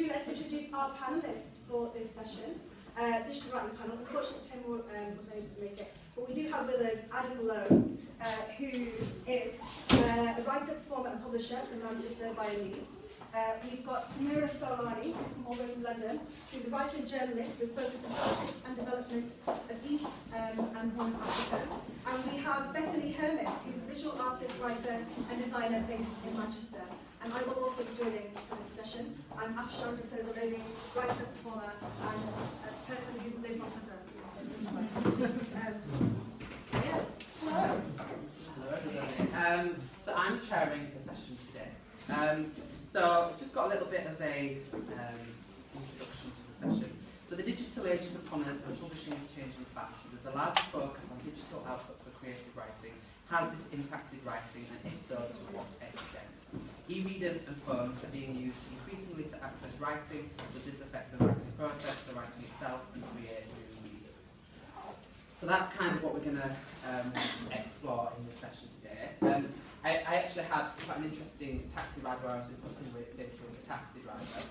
do, let's introduce our panellists for this session. Digital writing panel. Unfortunately, Tim was unable to make it, but we do have with us Adam Lowe, who is a writer, performer, and publisher from Manchester via Leeds. We've got Samira Solani, who's come all the way from London, who's a writer and journalist with focus on politics and development of East and Horn Africa. And we have Bethany Hermitt, who's a visual artist, writer, and designer based in Manchester. And I will also be joining for this session. I'm Afshan D'souza-Lodhi, writer, performer, and a person who lives on Twitter. Yes. Hello. Hello, everybody. So I'm chairing the session today. So just got a little bit of a introduction to the session. So the digital age is upon us and publishing is changing fast. There's a large focus on digital outputs for creative writing. Has this impacted writing, and if so, to what extent? E-readers and phones are being used increasingly to access writing. Does this affect the writing process, the writing itself, and create new readers? So that's kind of what we're going to explore in this session today. I actually had quite an interesting taxi ride where I was discussing this with the taxi driver.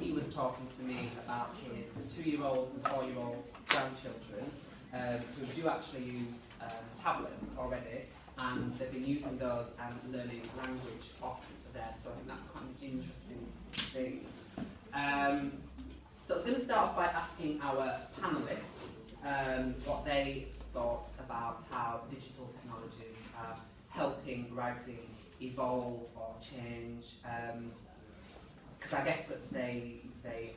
He was talking to me about his 2-year-old and 4-year-old grandchildren who do actually use tablets already, and they've been using those and learning language off there, so I think that's quite an interesting thing. So I was going to start off by asking our panellists what they thought about how digital technologies are helping writing evolve or change, because I guess that they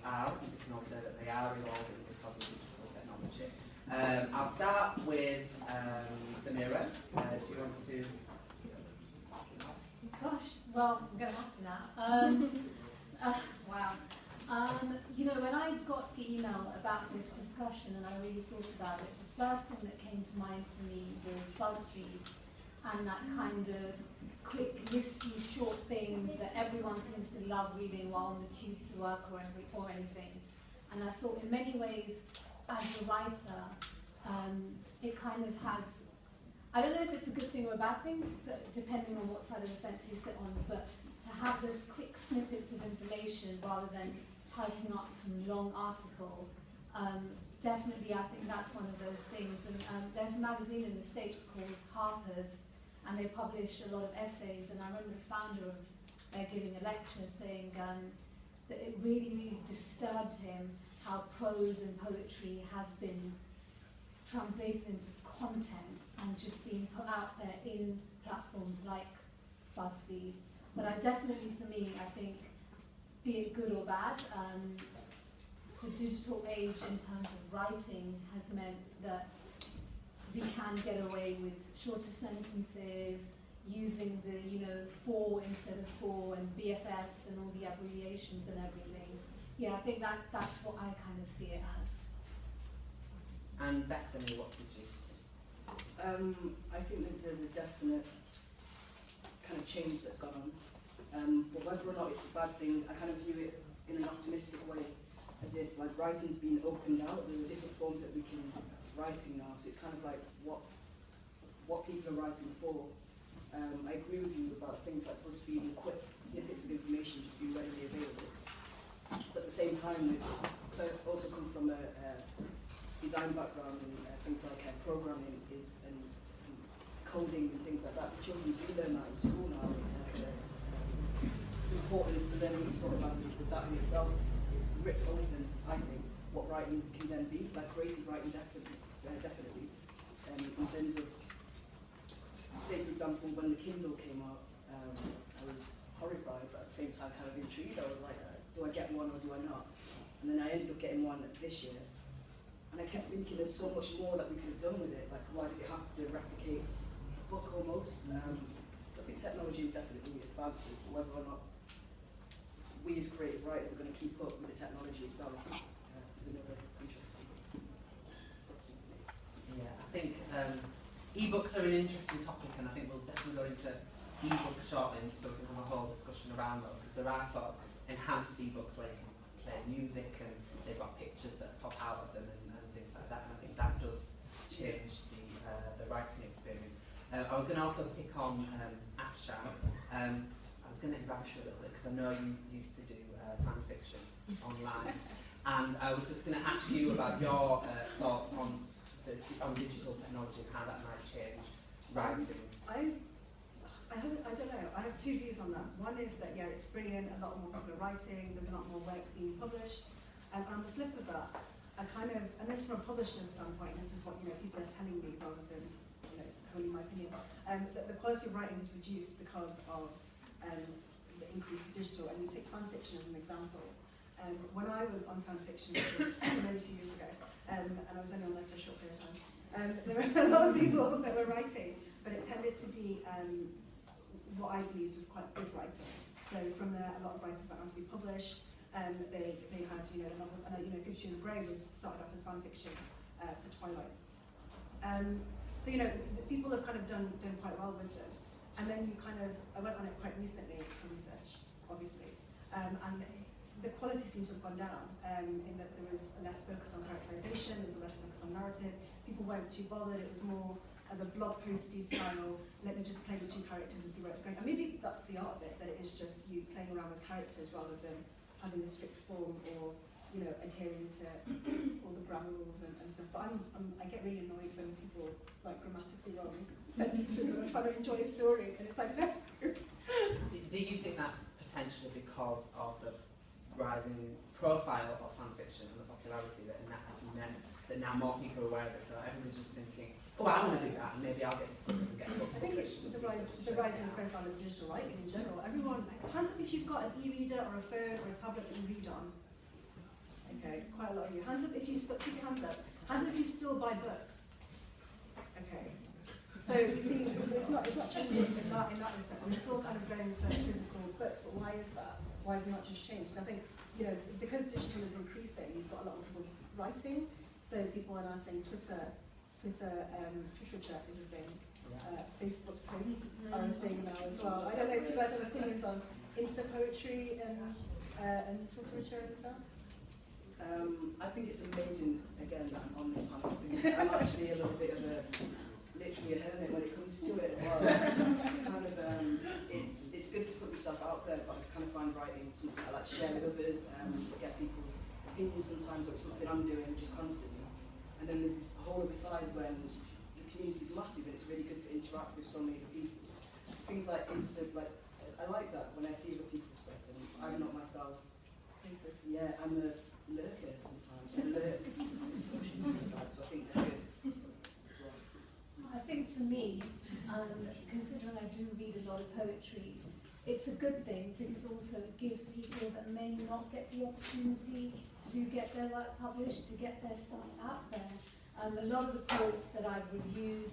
are, we can all say that they are evolving because of digital technology. I'll start with Samira. Do you want to? Gosh, well, I'm going to have to now. Wow. You know, when I got the email about this discussion and I really thought about it, the first thing that came to mind for me was BuzzFeed and that kind of quick, listy, short thing that everyone seems to love reading while on the tube to work or anything. And I thought in many ways, as a writer, it kind of has, I don't know if it's a good thing or a bad thing, but depending on what side of the fence you sit on, but to have those quick snippets of information rather than typing up some long article, definitely I think that's one of those things. And there's a magazine in the States called Harper's, and they publish a lot of essays, and I remember the founder of giving a lecture saying that it really, really disturbed him how prose and poetry has been translated into content and just being put out there in platforms like BuzzFeed. But I definitely, for me, I think, be it good or bad, the digital age in terms of writing has meant that we can get away with shorter sentences, using the, for instead of for, and BFFs and all the abbreviations and everything. Yeah, I think that's what I kind of see it as. And Bethany, what did you think? I think there's a definite kind of change that's gone on. But whether or not it's a bad thing, I kind of view it in an optimistic way, as if like writing's been opened out. There are different forms that we can writing now, so it's kind of like what people are writing for. I agree with you about things like BuzzFeed and quick snippets of information just being readily available. But at the same time, because I also come from a design background and things like programming and coding and things like that, the children do learn that in school now. It's important to learn any sort of language, but that in itself rips open, I think, what writing can then be, like creative writing definitely. In terms of, say for example, when the Kindle came out, I was horrified, but at the same time kind of intrigued. I was like, do I get one or do I not? And then I ended up getting one this year. And I kept thinking there's so much more that we could have done with it. Like, why did it have to replicate a book almost? So I think technology is definitely advances, but whether or not we as creative writers are going to keep up with the technology itself is another interesting question. Yeah, I think e-books are an interesting topic, and I think we'll definitely go into e-books shortly, so we can have a whole discussion around those, because there are sort of enhanced e-books where you can play music and they've got pictures that pop out of them and things like that, and I think that does change the writing experience. I was going to also pick on Afshan. I was going to embarrass you a little bit because I know you used to do fan fiction online, and I was just going to ask you about your thoughts on digital technology and how that might change writing. I don't know. I have two views on that. One is that yeah, it's brilliant. A lot more people are writing. There's a lot more work being published. And on the flip of that, I kind of, and this is from a publisher's standpoint. This is what people are telling me rather than it's only my opinion. That the quality of writing is reduced because of the increase of digital. And you take fan fiction as an example. When I was on fan fiction, which was many few years ago, and I was only on there for a short period of time, there were a lot of people that were writing, but it tended to be what I believed was quite good writing. So from there, a lot of writers went on to be published. They had the novels, and 50 Shades of Grey was started off as fan fiction for Twilight. So people have kind of done quite well with them. And then I went on it quite recently for research, obviously, and the quality seemed to have gone down in that there was less focus on characterization, there was less focus on narrative. People weren't too bothered. It was more of a blog posty style. Let me just play with two characters and see where it's going. And maybe that's the art of it, that it is just you playing around with characters rather than having a strict form or adhering to all the grammar rules and stuff. But I get really annoyed when people like grammatically wrong sentences when I'm trying to enjoy a story, and it's like no. Do you think that's potentially because of the rising profile of fan fiction and the popularity that has meant that now more people are aware of it, so everyone's just thinking, oh, I want to do that, and maybe I'll get this book and get a book. I think it's the rising profile of digital writing in general. Everyone, hands up if you've got an e-reader or a phone or a tablet that you read on. Okay, quite a lot of you. Hands up if you still, keep your hands up. Hands up if you still buy books. Okay. So you see, it's not changing in that respect. We're still kind of going for physical books, but why is that? Why have we not just changed? And I think, because digital is increasing, you've got a lot of people writing, so people are now saying Twitter is a thing. Facebook posts are a thing now as well. I don't know if you guys have opinions on Insta poetry and Twitter and stuff. I think it's amazing, again, that I'm on this panel, because I'm actually a little bit of literally a hermit when it comes to it as well. It's kind of, it's good to put yourself out there, but I kind of find writing something I like to share with others, to get people's opinions sometimes, or it's something I'm doing just constantly. And then there's this whole other side when the community is massive and it's really good to interact with so many other people. Things like Insta, I like that when I see other people's stuff, and I'm not myself. Yeah, I'm a lurker sometimes. I lurk on social media sites, so I think they're good as well. I think for me, considering I do read a lot of poetry, it's a good thing because also it gives people that may not get the opportunity to get their work published, to get their stuff out there. A lot of the poets that I've reviewed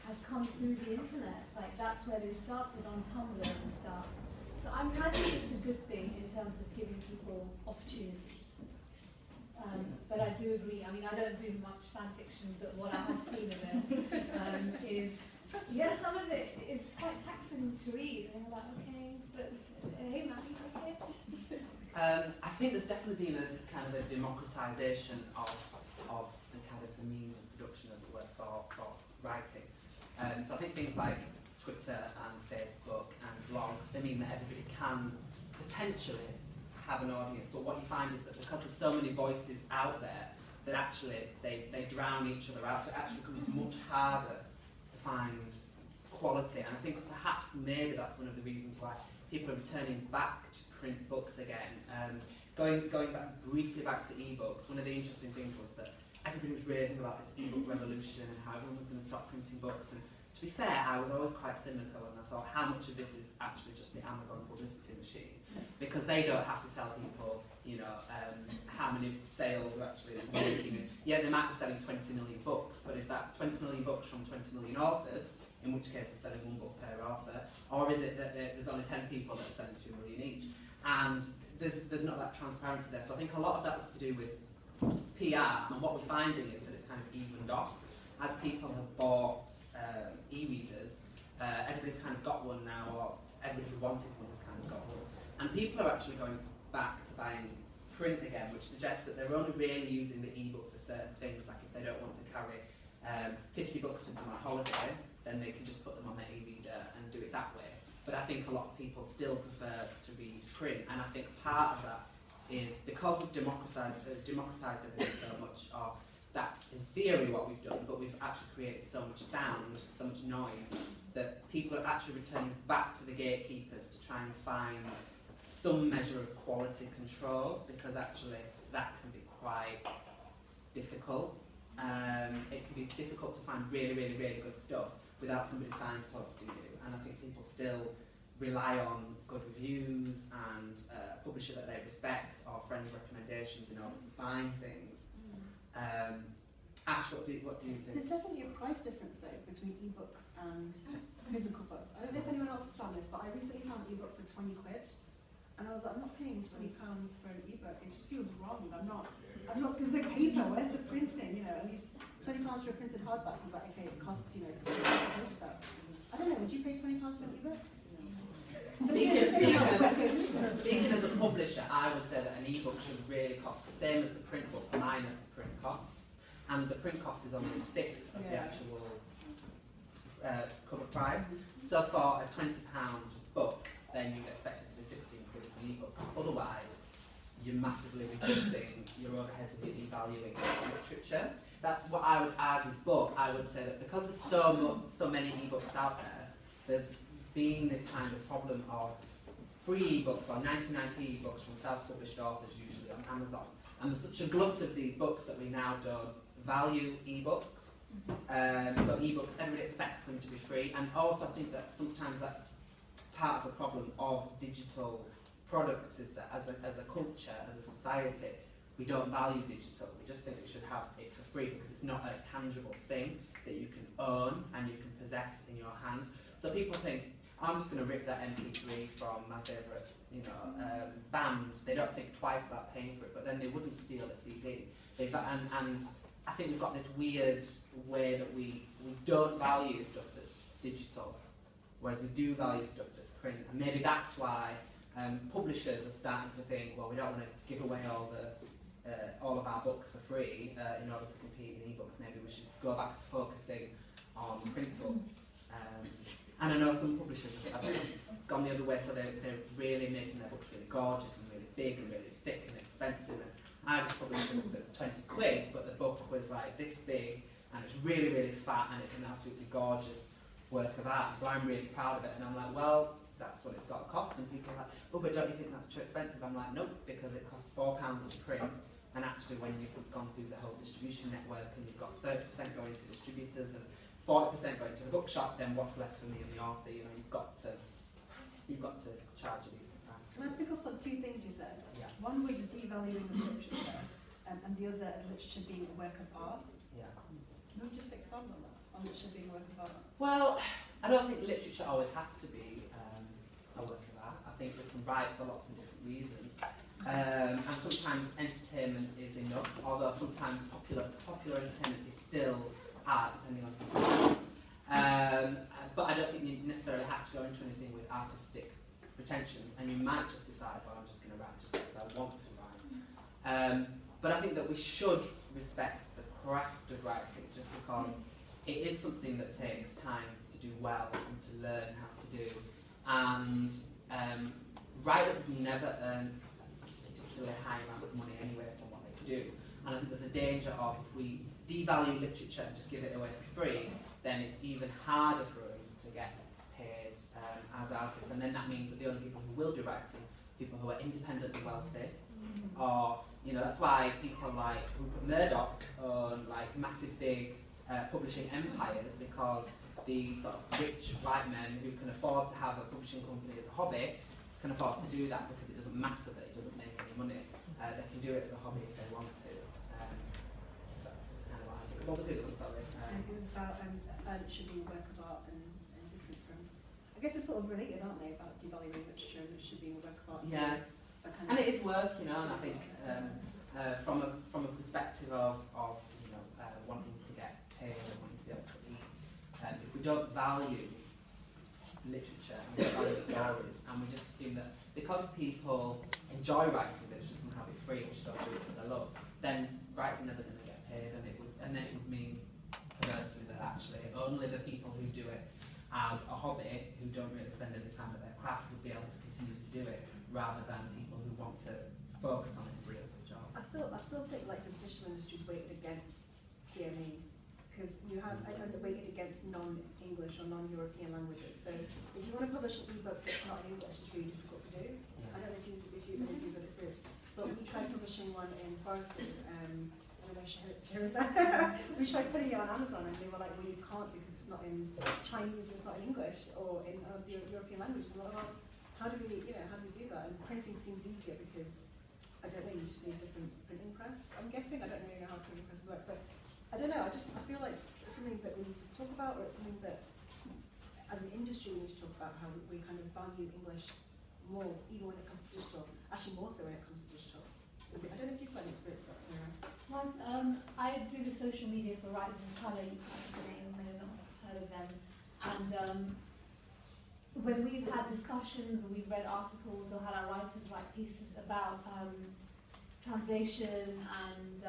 have come through the internet, like that's where they started on Tumblr and stuff. So I think it's a good thing in terms of giving people opportunities. But I do agree, I don't do much fan fiction, but what I have seen of it is, some of it is quite taxing to read, and you're like, okay, but hey man, okay. I think there's definitely been a kind of a democratisation of the kind of the means of production, as it were, for writing. So I think things like Twitter and Facebook and blogs, they mean that everybody can potentially have an audience, but what you find is that because there's so many voices out there, that actually they drown each other out, so it actually becomes much harder to find quality. And I think perhaps maybe that's one of the reasons why people are returning back to print books again. Going back briefly back to ebooks, one of the interesting things was that everybody was raving about this ebook revolution and how everyone was going to stop printing books. And to be fair, I was always quite cynical, and I thought, how much of this is actually just the Amazon publicity machine? Because they don't have to tell people, how many sales are actually making. And yeah, they might be selling 20 million books, but is that 20 million books from 20 million authors, in which case they're selling one book per author, or is it that there's only 10 people that are selling 2 million each? And there's not that transparency there. So I think a lot of that is to do with PR, and what we're finding is that it's kind of evened off. As people have bought e-readers, everybody's kind of got one now, or everybody who wanted one has kind of got one. And people are actually going back to buying print again, which suggests that they're only really using the e-book for certain things, like if they don't want to carry 50 books with them on holiday, then they can just put them on their e-reader and do it that way. but I think a lot of people still prefer to read print, and I think part of that is because we've democratised everything so much, or that's in theory what we've done, but we've actually created so much sound, so much noise, that people are actually returning back to the gatekeepers to try and find some measure of quality control, because actually that can be quite difficult. It can be difficult to find really, really, really good stuff without somebody signposting you, and I think people still rely on good reviews and a publisher that they respect or friends' recommendations in order to find things. Ash, what do you think? There's definitely a price difference though between ebooks and physical books. I don't know if anyone else has found this, but I recently found an ebook for 20 quid, and I was like, I'm not paying £20 for an ebook. It just feels wrong. I'm not. There's no paper. Where's the printing? You know, at least £20 for a printed hardback is like, okay, it costs, to get the pages out. I don't know. Would you pay £20 for an ebook? Speaking as a publisher, I would say that an ebook should really cost the same as the print book minus the print costs, and the print cost is only a fifth of the actual cover price. So for a £20 book, then you expect it to be 16 quid as an ebook, because otherwise you're massively reducing your overheads and you're devaluing literature. That's what I would argue, but I would say that because there's so many ebooks out there, there's been this kind of problem of free ebooks or 99p ebooks from self-published authors, usually on Amazon. And there's such a glut of these books that we now don't value ebooks. So ebooks, everybody expects them to be free, and also I think that sometimes that's part of the problem of digital products, is that as a culture, as a society, we don't value digital. We just think we should have it for free because it's not a tangible thing that you can own and you can possess in your hand. So people think, I'm just going to rip that MP3 from my favourite, band. They don't think twice about paying for it, but then they wouldn't steal a CD. And I think we've got this weird way that we don't value stuff that's digital, whereas we do value stuff that's print. And maybe that's why publishers are starting to think, well, we don't want to give away all of our books for free in order to compete in ebooks. Maybe we should go back to focusing on print books. And I know some publishers have gone the other way, so they're really making their books really gorgeous and really big and really thick and expensive. And I just published a book that was 20 quid, but the book was like this big and it's really, really fat and it's an absolutely gorgeous work of art. So I'm really proud of it, and I'm like, well, that's what it's got to cost. And people are like, oh, but don't you think that's too expensive? I'm like, nope, because it costs £4 to print, and actually when you've gone through the whole distribution network and you've got 30% going to distributors and 40% going to the bookshop, then what's left for me and the author? You've got to charge a decent price. Can I pick up on two things you said? Yeah. One was devaluing the literature, and the other is literature being a work of art. Yeah. Can we just expand on that? On literature being a work of art? Well, I don't think literature always has to be a work of art. I think we can write for lots of different reasons. And sometimes entertainment is enough, although sometimes popular entertainment is still art, depending on who. But I don't think you necessarily have to go into anything with artistic pretensions, and you might just decide, well, I'm just going to write just because I want to write. But I think that we should respect the craft of writing, just because it is something that takes time to do well and to learn how to do. And writers have never earned a particularly high amount of money anyway from what they do. And I think there's a danger of, if we devalue literature and just give it away for free, then it's even harder for us to get paid as artists. And then that means that the only people who will be writing, people who are independently wealthy, or, that's why people like Rupert Murdoch own like massive big publishing empires, because the sort of rich white men who can afford to have a publishing company as a hobby can afford to do that, because it doesn't matter that it doesn't make any money. They can do it as a hobby if they want to. That's kind of what I think. What was it that was sorry? It was about it should be a work of art and different from. I guess it's sort of related, aren't they, about devaluing literature and it should be a work of art. Yeah. So and it is work, and I think from a perspective of wanting to get paid and wanting to be able to eat, if we don't value literature and we don't value stories, and we just assume that because people enjoy writing, that it should somehow be free, which don't do it for their love, then writers are never going to get paid, and then it would mean perversely that actually only the people who do it as a hobby who don't really spend any time at their craft would be able to continue to do it, rather than people who want to focus on it really as a job. I still think like the digital industry is weighted against PME, because you have weighted against non-English or non-European languages. So if you want to publish an ebook that's not in English, it's really difficult to do. Yeah. I don't know if you've got experience, but we tried publishing one in Farsi. I don't know if she was there. We tried putting it on Amazon, and they were like, "Well, you can't because it's not in Chinese, it's not in English, or in the European languages." And I'm like, "Well, how do we do that?" And printing seems easier because I don't know, you just need a different printing press. I'm guessing. I don't really know how printing presses work, but I don't know. I feel like it's something that we need to talk about, or it's something that, as an industry, we need to talk about how we kind of value English more, even when it comes to digital. Actually, more so when it comes to digital. I don't know if you've got any experience with that, Sarah. Well, I do the social media for Writers of Colour. You may not have heard of them. And when we've had discussions, or we've read articles, or had our writers write pieces about translation and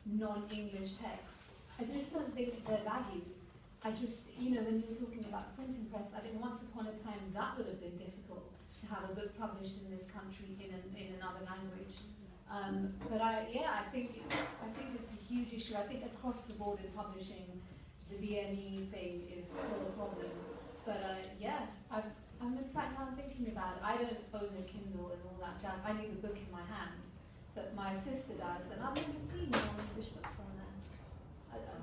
non-English texts, I just don't think they're valued. I just, when you were talking about the printing press, I think once upon a time that would have been difficult to have a book published in this country in another language. But I think it's a huge issue. I think across the board in publishing, the BME thing is still a problem. But I'm in fact now thinking about it. I don't own a Kindle and all that jazz. I need a book in my hand, but my sister does, and I've never seen non-English books on there.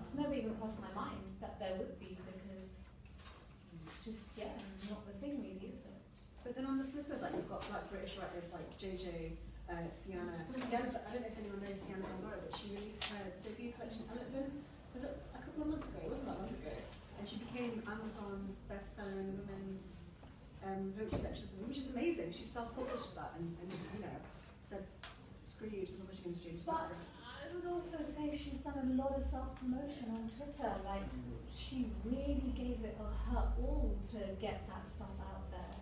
It's never even crossed my mind that there would be, because it's just not the thing really, is it? But then on the flip of that, you've got like British writers like JJ, Sienna. Sienna, I don't know if anyone knows Sienna Bangora, but she released her debut collection, was it a couple of months ago? It wasn't that long ago. And she became Amazon's bestseller in the women's poetry section, which is amazing. She self-published that and said, screw you to the publishing industry. But I would also say she's done a lot of self-promotion on Twitter. Like, she really gave it her all to get that stuff out there.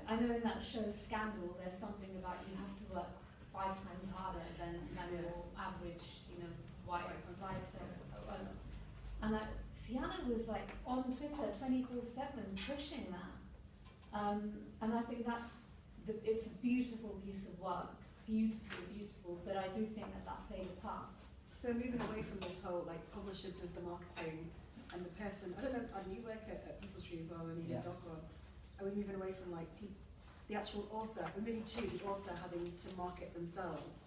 I know in that show Scandal, there's something about you have to work 5 times harder than your average, white writer. And Sienna was like on Twitter 24/7 pushing that. And I think it's a beautiful piece of work, beautiful. But I do think that played a part. So moving away from this whole like publisher does the marketing and the person. I don't know. You work at Peopletree as well, and you are we moving away from like the actual author? We're moving to the author having to market themselves.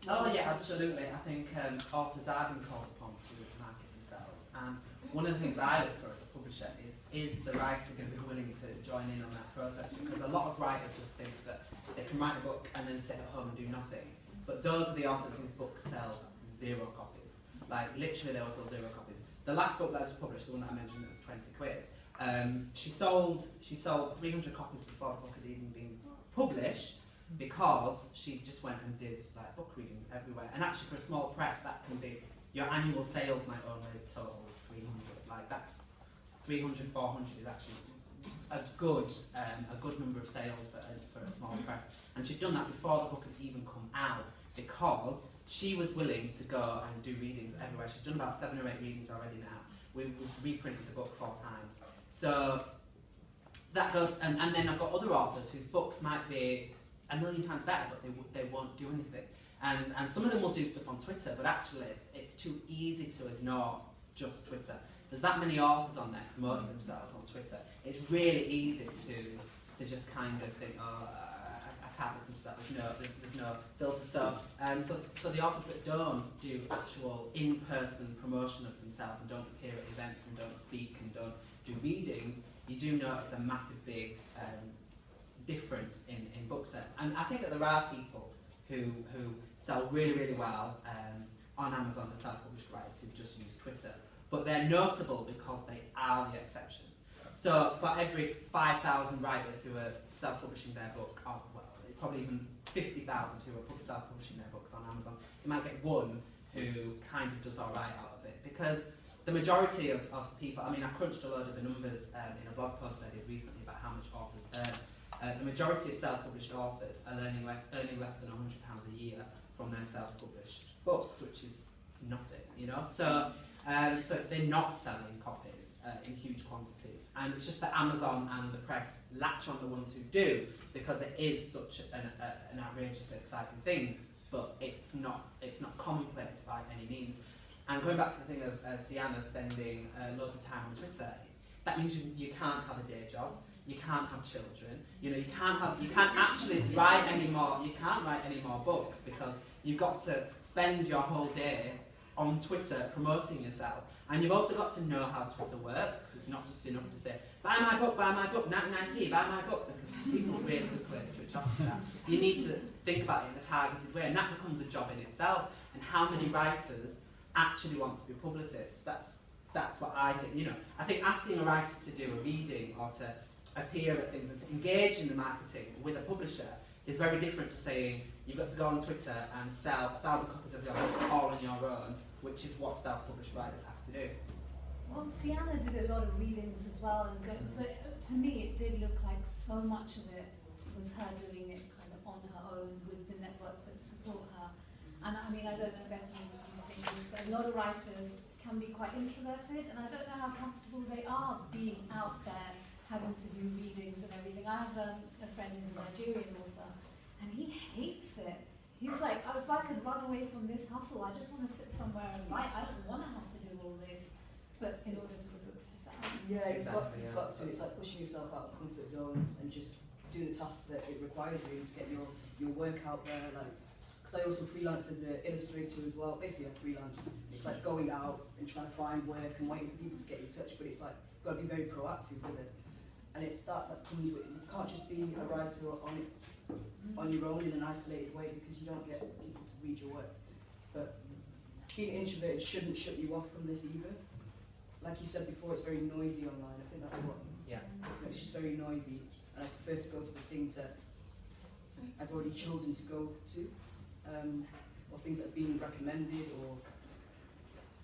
Oh yeah, absolutely. I think authors are being called upon to market themselves, and one of the things I look for as a publisher is the writer going to be willing to join in on that process, because a lot of writers just think that they can write a book and then sit at home and do nothing. But those are the authors whose books sell 0 copies. Like literally they will sell 0 copies. The last book that I just published, the one that I mentioned, that was 20 quid. She sold 300 copies before the book had even been published, because she just went and did like book readings everywhere. And actually for a small press, that can be, your annual sales might only total 300. Like that's 300, 400 is actually a good number of sales for a small press. And she'd done that before the book had even come out, because she was willing to go and do readings everywhere. She's done about 7 or 8 readings already now. We've reprinted the book 4 times. So that goes, and then I've got other authors whose books might be 1,000,000 times better, but they won't do anything. And some of them will do stuff on Twitter, but actually it's too easy to ignore just Twitter. There's that many authors on there promoting themselves on Twitter. It's really easy to just kind of think, oh, I can't listen to that. There's no filter. So the authors that don't do actual in-person promotion of themselves and don't appear at events and don't speak and don't do readings, you do notice a massive big difference in book sales. And I think that there are people who sell really, really well on Amazon as self-published writers who just use Twitter. But they're notable because they are the exception. So for every 5,000 writers who are self-publishing their book, or well, probably even 50,000 who are self-publishing their books on Amazon, you might get one who kind of does all right out of it. Because the majority of people, I mean, I crunched a load of the numbers in a blog post I did recently about how much authors earn. The majority of self-published authors are earning less than £100 a year from their self-published books, which is nothing, So So they're not selling copies in huge quantities. And it's just that Amazon and the press latch on the ones who do, because it is such an outrageously exciting thing, but it's not commonplace by any means. And going back to the thing of Sienna spending loads of time on Twitter, that means you can't have a day job, you can't have children, you can't actually write any more, you can't write any more books because you've got to spend your whole day on Twitter promoting yourself. And you've also got to know how Twitter works, because it's not just enough to say, buy my book, 99p, buy my book, because people really quickly switch off to that. You need to think about it in a targeted way, and that becomes a job in itself. And how many writers actually want to be publicists? That's what I think. I think asking a writer to do a reading or to appear at things and to engage in the marketing with a publisher is very different to saying you've got to go on Twitter and sell 1,000 copies of your book all on your own, which is what self-published writers have to do. Well, Sienna did a lot of readings as well, but to me it did look like so much of it was her doing it kind of on her own with the network that support her. And I mean, I don't know, Bethany, what you think is, but a lot of writers can be quite introverted, and I don't know how comfortable they are being out there having to do readings and everything. I have a friend who's a Nigerian author, and he hates it. He's like, oh, if I could run away from this hustle, I just want to sit somewhere and write. I don't want to have to do all this, but in order for the books to sell. Yeah, you've got to. It's like pushing yourself out of comfort zones and just doing the tasks that it requires really to get your work out there. Like, because I also freelance as an illustrator as well. Basically, I freelance. It's like going out and trying to find work and waiting for people to get in touch. But it's like you've got to be very proactive with it. And it's that comes with, you can't just be a writer on your own in an isolated way, because you don't get people to read your work. But being introverted shouldn't shut you off from this either. Like you said before, it's very noisy online. I think that's what, it's just very noisy. And I prefer to go to the things that I've already chosen to go to, or things that are being recommended, or...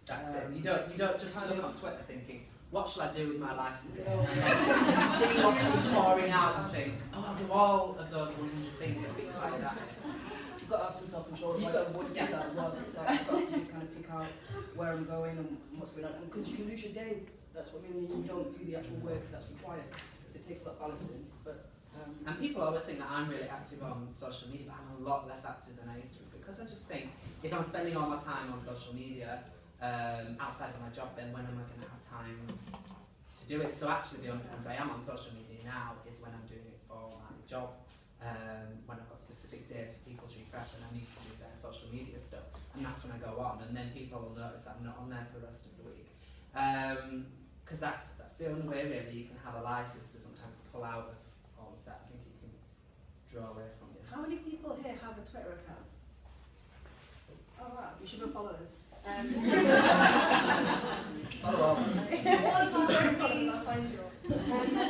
That's it. You don't just look on Twitter thinking, what shall I do with my life today? And see what's been pouring out and think, oh, I'll do all of those 100 things that we fired at it. You've got to have some self-control, otherwise I wouldn't do that as well. So it's like, I've got to just kind of pick out where I'm going and what's going on. Because you can lose your day, that's what I mean, you don't do the actual work that's required. So it takes a lot of balancing. But, and people always think that I'm really active on social media, but I'm a lot less active than I used to be. Because I just think, if I'm spending all my time on social media, outside of my job, then when am I going to have time to do it? So actually the only times I am on social media now is when I'm doing it for my job, when I've got specific days for people to refresh and I need to do their social media stuff, and that's when I go on, and then people will notice that I'm not on there for the rest of the week. Because that's the only way really you can have a life, is to sometimes pull out of all of that. I think you can draw away from it. How many people here have a Twitter account? Oh wow, you should go follow us. Follow up. I'll find you.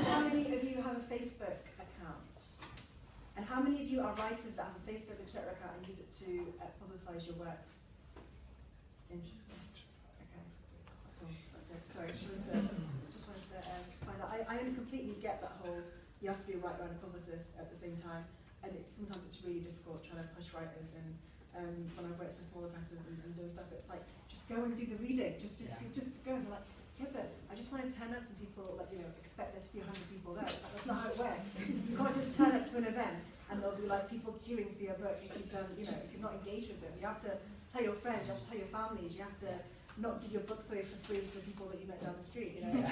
How many of you have a Facebook account? And how many of you are writers that have a Facebook and Twitter account and use it to publicise your work? Interesting. Okay. That's all. That's it. Sorry, just wanted to find out. I completely get that whole, you have to be a writer and a publicist at the same time. And sometimes it's really difficult trying to push writers in. When I work for smaller presses and doing stuff, it's like, just go and do the reading, just go. And they're like, yeah, but I just want to turn up and people, like, expect there to be 100 people there. It's like, that's not how it works. You can't just turn up to an event and there'll be like people queuing for your book if you've done, if you've not engaged with them. You have to tell your friends, you have to tell your families, you have to not give your books away for free to people that you met down the street. Yeah.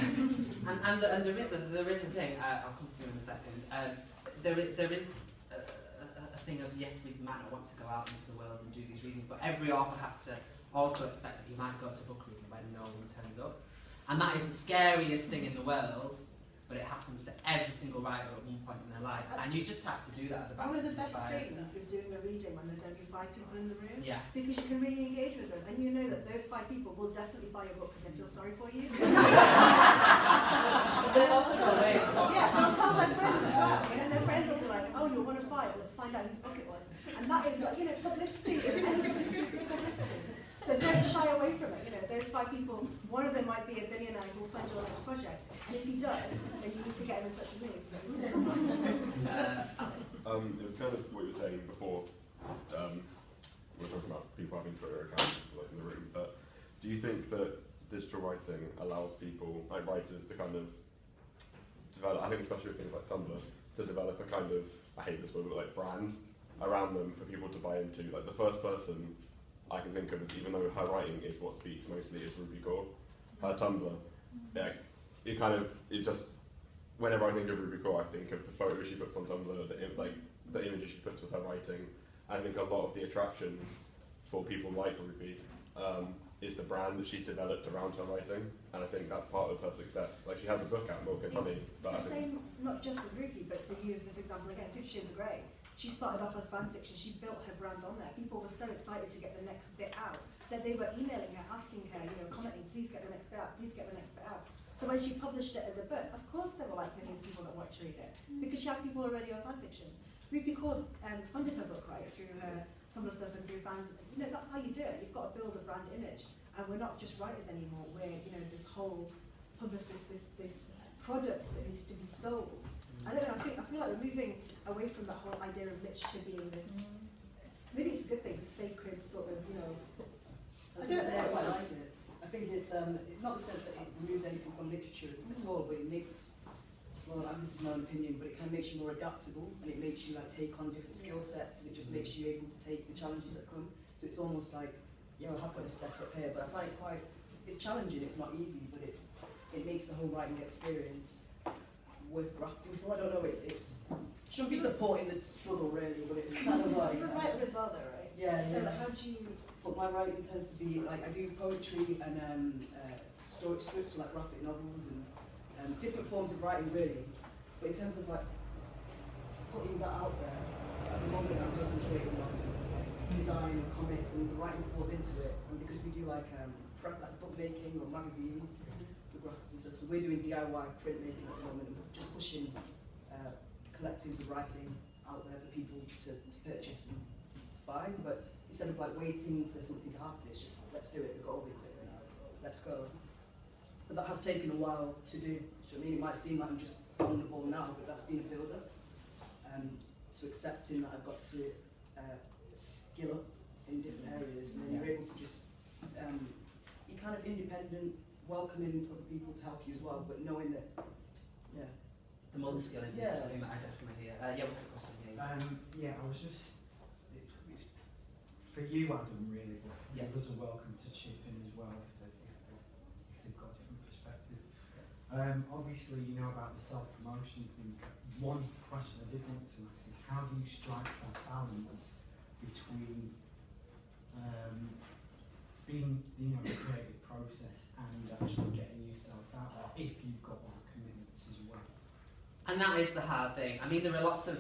and there is a thing. I'll come to you in a second. There is a thing of, yes, we might not want to go out into the world and do these readings, but every author has to also expect that you might go to book reading when no one turns up. And that is the scariest thing in the world, but it happens to every single writer at one point in their life. And you just have to do that as a One of the baptism of best fire. things is doing a reading when there's only 5 people in the room. Yeah. Because you can really engage with them. And you know that those 5 people will definitely buy your book because they feel sorry for you. But they'll also go away and talk Yeah, they'll tell their friends as well. Yeah. And their friends will be like, oh, you're one of 5, let's find out whose book it was. And that is like, publicity is good publicity. So don't shy away from it. Those 5 people, one of them might be a billionaire who will fund your next project. And if he does, then you need to get him in touch with me. So it was kind of what you were saying before. We were talking about people having Twitter accounts like in the room. But do you think that digital writing allows people, like writers, to kind of develop, I think especially with things like Tumblr, to develop a kind of, I hate this word, but like brand around them for people to buy into. Like the first person I can think of is, even though her writing is what speaks mostly, is Ruby Kaur. Her Tumblr, yeah, it just, whenever I think of Ruby Kaur, I think of the photos she puts on Tumblr, the images she puts with her writing. I think a lot of the attraction for people like Ruby is the brand that she's developed around her writing, and I think that's part of her success. Like she has a book out, Milk and Honey. The same, not just with Ruby, but to use this example again, 50 Shades of Grey. She started off as fan fiction, she built her brand on there. People were so excited to get the next bit out that they were emailing her, asking her, commenting, please get the next bit out, please get the next bit out. So when she published it as a book, of course there were like millions of people that wanted to read it, because she had people already on fan fiction. Ruby Kaur funded her book, right, through her Tumblr stuff and through fans. That's how you do it. You've got to build a brand image. And we're not just writers anymore. We're, this whole publicist, this product that needs to be sold. I don't know, I feel like we're moving away from that whole idea of literature being this, maybe it's a good thing, this sacred sort of, I don't say I quite like it. I think it's not the sense that it removes anything from literature at all, but it makes, well, this is my own opinion, but it kind of makes you more adaptable, and it makes you like take on different skill sets, and it just makes you able to take the challenges that come. So it's almost like, I have got to step up here, but I find it quite, it's challenging, it's not easy, but it makes the whole writing experience worth grafting for. I don't know, it's shouldn't be supporting the struggle really, but it's kind of like... You're a writer as well though, right? Yeah, so yeah. How do you... But my writing tends to be, like, I do poetry and story strips, like graphic novels and different forms of writing really. But in terms of like putting that out there, at the moment I'm concentrating on design and comics, and the writing falls into it. And because we do like bookmaking or magazines, the graphics and stuff, so we're doing DIY printmaking at the moment, and just pushing collectives of writing out there for people to purchase and to buy. But instead of like waiting for something to happen, it's just let's do it, we've got all the equipment, let's go. But that has taken a while to do. So, I mean, it might seem like I'm just on the ball now, but that's been a build-up. So accepting that I've got to skill up in different areas, and then you're able to just, you're kind of independent, welcoming other people to help you as well, but knowing that, yeah. The multi-skilling is something that I definitely hear. What's the question here? I was just, it's for you, Adam, really, but others are welcome to chip in as well if they've got a different perspective. Obviously, you know about the self-promotion thing. One question I did want to ask is, how do you strike that balance between being, the creative process and actually getting yourself out there if you've got other commitments as well? And that is the hard thing. I mean, there are lots of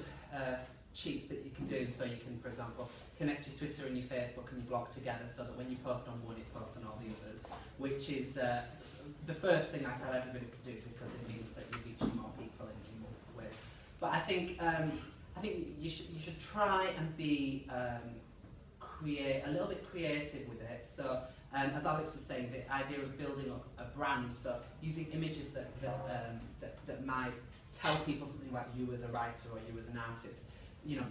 cheats that you can do. So you can, for example, connect your Twitter and your Facebook and your blog together so that when you post on one, it posts on all the others, which is the first thing I tell everybody to do, because it means that you're reaching more people in multiple ways. But I think you should try and be a little bit creative with it. So as Alex was saying, the idea of building up a brand, so using images that might tell people something about you as a writer or you as an artist.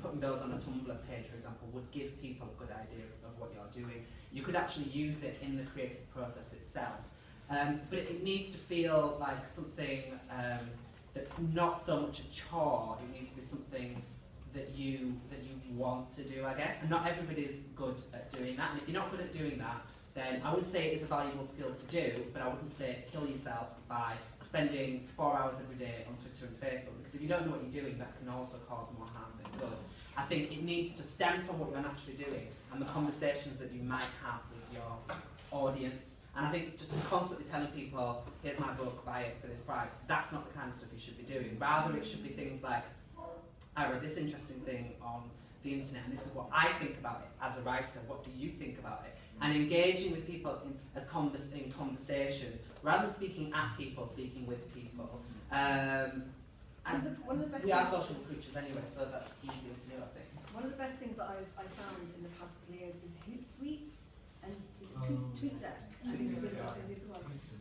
Putting those on a Tumblr page, for example, would give people a good idea of what you're doing. You could actually use it in the creative process itself. But it needs to feel like something that's not so much a chore. It needs to be something that you want to do, I guess. And not everybody's good at doing that. And if you're not good at doing that, then I would say it is a valuable skill to do, but I wouldn't say kill yourself by spending 4 hours every day on Twitter and Facebook, because if you don't know what you're doing, that can also cause more harm than good. I think it needs to stem from what you're naturally doing and the conversations that you might have with your audience. And I think just constantly telling people, here's my book, buy it for this price, that's not the kind of stuff you should be doing. Rather, it should be things like, I read this interesting thing on the internet, and this is what I think about it as a writer, what do you think about it? And engaging with people in conversations, rather than speaking at people, speaking with people. One of the best we are social creatures anyway, so that's easier to do, I think. One of the best things that I've found in the past couple of years is Hootsuite and TweetDeck.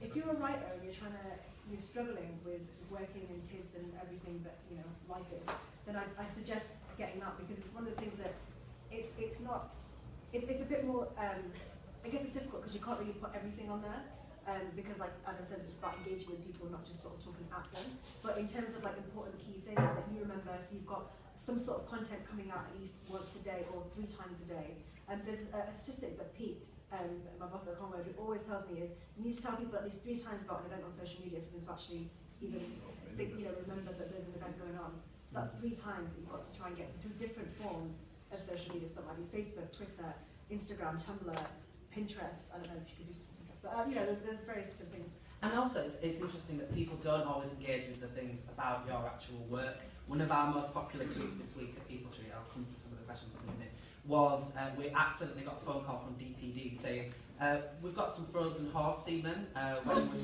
If you're a writer and you're struggling with working in kids and everything that life is, then I suggest getting that, because it's one of the things that it's a bit more. I guess it's difficult because you can't really put everything on there. because like Adam says, it's about engaging with people, not just sort of talking at them. But in terms of like important key things that you remember, so you've got some sort of content coming out at least once a day or 3 times a day. There's a statistic that Pete, my boss at Cultureword, who always tells me is you need to tell people at least 3 times about an event on social media for them to actually even think, remember that there's an event going on. So that's 3 times that you've got to try and get through different forms of social media. So it might be Facebook, Twitter, Instagram, Tumblr, Pinterest. I don't know if you could do something Pinterest, but there's various different things. And also, it's interesting that people don't always engage with the things about your actual work. One of our most popular tweets this week at People Tree, I'll come to some of the questions in a minute, was we accidentally got a phone call from DPD saying, we've got some frozen horse semen,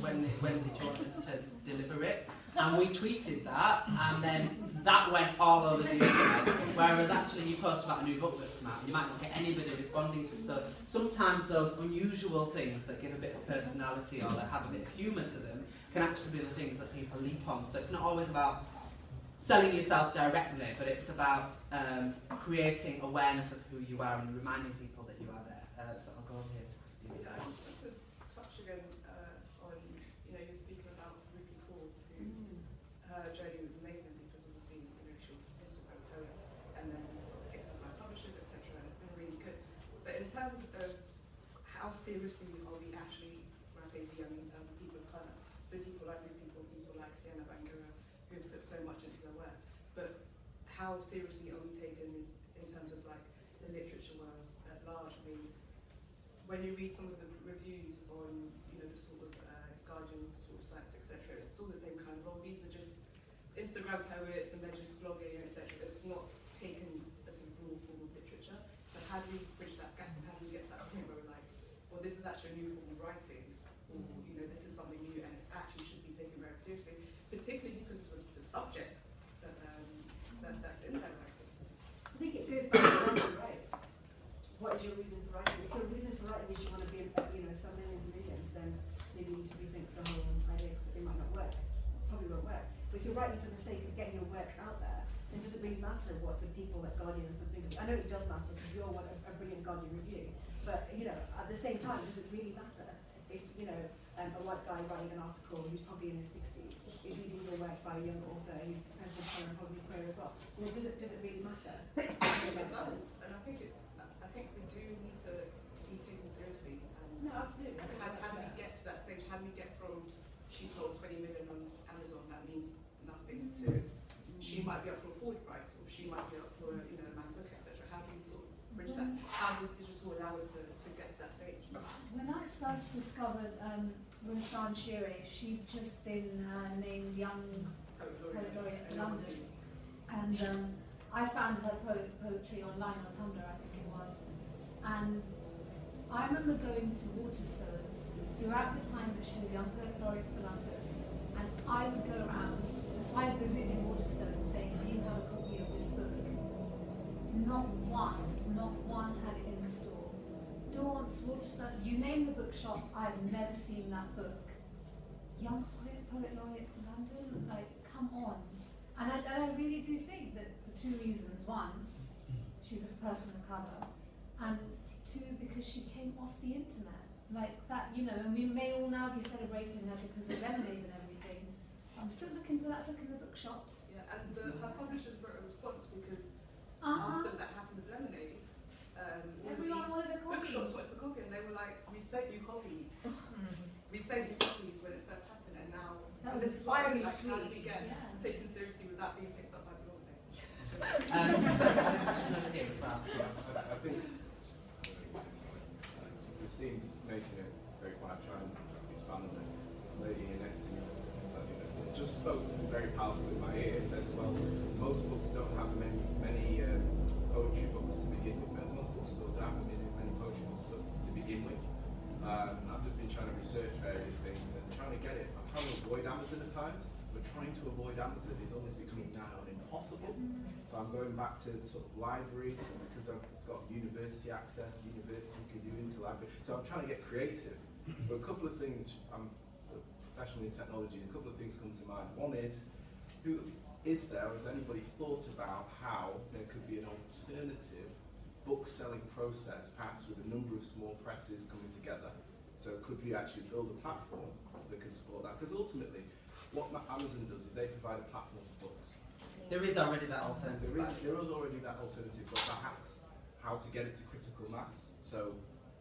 when did you want us to deliver it? And we tweeted that, and then that went all over the internet. Whereas actually you post about a new book that's come out, and you might not get anybody responding to it. So sometimes those unusual things that give a bit of personality or that have a bit of humour to them can actually be the things that people leap on. So it's not always about selling yourself directly, but it's about creating awareness of who you are and reminding people that you are there. So I'll go over here to Christine. Yeah, I just want to touch again on, you're speaking about Ruby Ford, who her journey was amazing because obviously, she was a Instagram poet and then picked up by publishers, etc. And it's been really good. But in terms of how seriously are we actually, when I say we, I mean in terms of people of colour, so people like Ruby, people like Sienna Bangura, who have put so much into their work, but how seriously are we taken in terms of like the literature world at large? I mean, when you read some of the reviews on, the sort of Guardian sort of sites, etc., it's still the same kind of role. These are just Instagram poets and they're just blogging, etc. It's not taken as a raw form of literature. So how do we bridge that gap and how do we get to that point where we're like, well, this is actually a new form of writing, or this is something new and it's actually should be taken very seriously, particularly because of the subjects that's in their writing. I think it goes back to writing, right? What is your reason for writing? If your reason for writing is you want to be, some millions, then maybe you need to rethink the whole idea because it might not work. Probably won't work. But if you're writing for the sake of getting your work out there, then does it really matter what the people at Guardian and stuff think of you? I know it does matter because we all want a brilliant Guardian review, but at the same time, does it really matter if a white guy writing an article who's probably in his 60s is reading your work by a young author who's a person of colour and probably queer as well? Does it really matter? It does, and I think we do need to be taken seriously. No, absolutely. How do we get to that stage? How do we get from she sold 20 million on Amazon, that means nothing, to she might be up for a forward price, or she might be up for a man book, etc. How do we sort of bridge that? How does digital allow us to get to that stage? When I first discovered Afshan D'souza-Lodhi, she'd just been named Young Poet Laureate for London, and I found her poetry online on Tumblr, I think it was, and I remember going to Waterstones throughout the time that she was Young Poet Laureate for London, and I would go around to 5 Brazilian Waterstones saying, do you have a copy of this book? Not one had it in the store. Daunt's, Waterstone, you name the bookshop, I've never seen that book. Young Poet Laureate for London? Like, come on. And I really do think that for 2 reasons. 1, she's a person of colour, and 2, because she came off the internet. Like that, and we may all now be celebrating her because of Lemonade and everything. I'm still looking for that book in the bookshops. Yeah, and her publishers wrote a response because after that happened with Lemonade, everyone wanted a copy. Bookshops wanted a copy, and they were like, we sent you copies. We sent you copies when it first happened, and now this is why we how do we get taken seriously without being picked up by Beyonce? So I had a question over here as well. I think Christine's making it very quiet, trying to just expand on it. This lady here next to me, it just spoke something very powerful in my ear. It said, well, most books don't have many poetry books to begin with. Most bookstores don't have many poetry books to begin with. I've just been trying to research various things and trying to get it. I'm trying to avoid Amazon at times, but trying to avoid Amazon is almost becoming now impossible. So I'm going back to sort of libraries, and because I've got university access, university can do into library. So I'm trying to get creative. But a couple of things, I'm a professional in technology, and a couple of things come to mind. One is, has anybody thought about how there could be an alternative book selling process, perhaps with a number of small presses coming together, So could we actually build a platform that can support that? Because ultimately, what Amazon does is they provide a platform for books. There is already that alternative. There is already that alternative, but perhaps how to get it to critical mass. So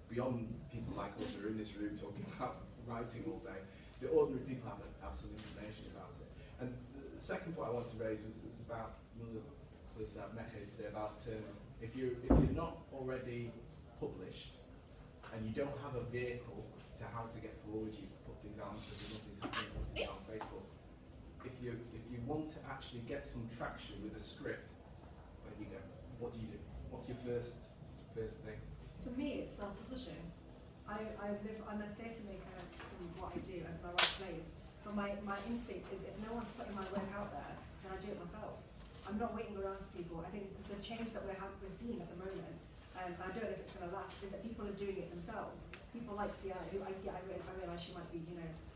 beyond people like us who are in this room talking about writing all day, the ordinary people have some information about it. And the second point I want to raise was about one of the others I've met here today about if you're not already published and you don't have a vehicle to how to get forward, you put things out because nothing's happening, put things out on Facebook. If you want to actually get some traction with a script, where do you go? What do you do? What's your first thing? For me, it's self-publishing. I'm a theatre maker from what I do as my write plays. But my instinct is if no one's putting my work out there, then I do it myself. I'm not waiting around for people. I think the change that we're seeing at the moment, and I don't know if it's going to last, is that people are doing it themselves. People like Sienna, who I realise she might be,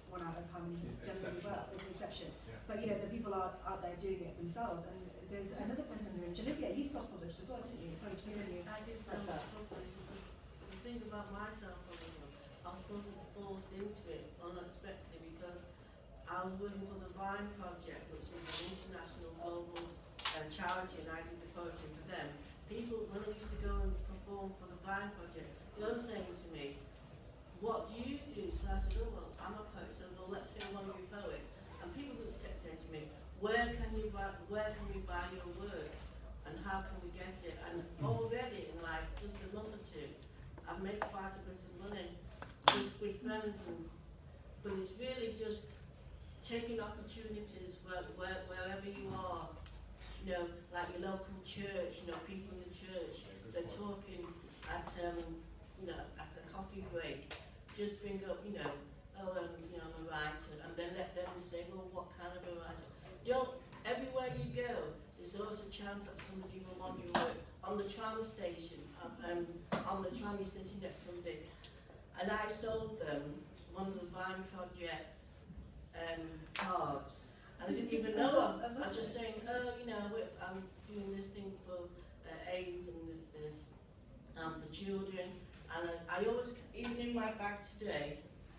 one out of how many generally well, with the exception. Yeah. But the people are out there doing it themselves. And there's another person in Olivia, you self-published as well, didn't you? Sorry to hear you. I did self-publish. The thing about my self-publishing, I was sort of forced into it unexpectedly because I was working for the Vine Project, which is an international global charity, and I did the poetry for them. People, when I used to go and perform for the Vine Project, they were saying to me, "What do you do?" So I said, "Oh, well, I'm a poet." So, "Well, let's hear one of your poets." And people just kept saying to me, where can we buy your work, and how can we get it?" And already in like just a month or two, I've made quite a bit of money just with friends, but it's really just taking opportunities wherever you are. Like your local church, people in the church, they're talking at a coffee break. Just bring up, I'm a writer, and then let them say, well, what kind of a writer? Everywhere you go, there's always a chance that somebody will want your work. On the tram station, on the tram you're sitting next to somebody, and I sold them one of the Vine Project's cards. And I didn't even know her. I was just saying, I'm doing this thing for AIDS and for children. And I always, even in my bag today,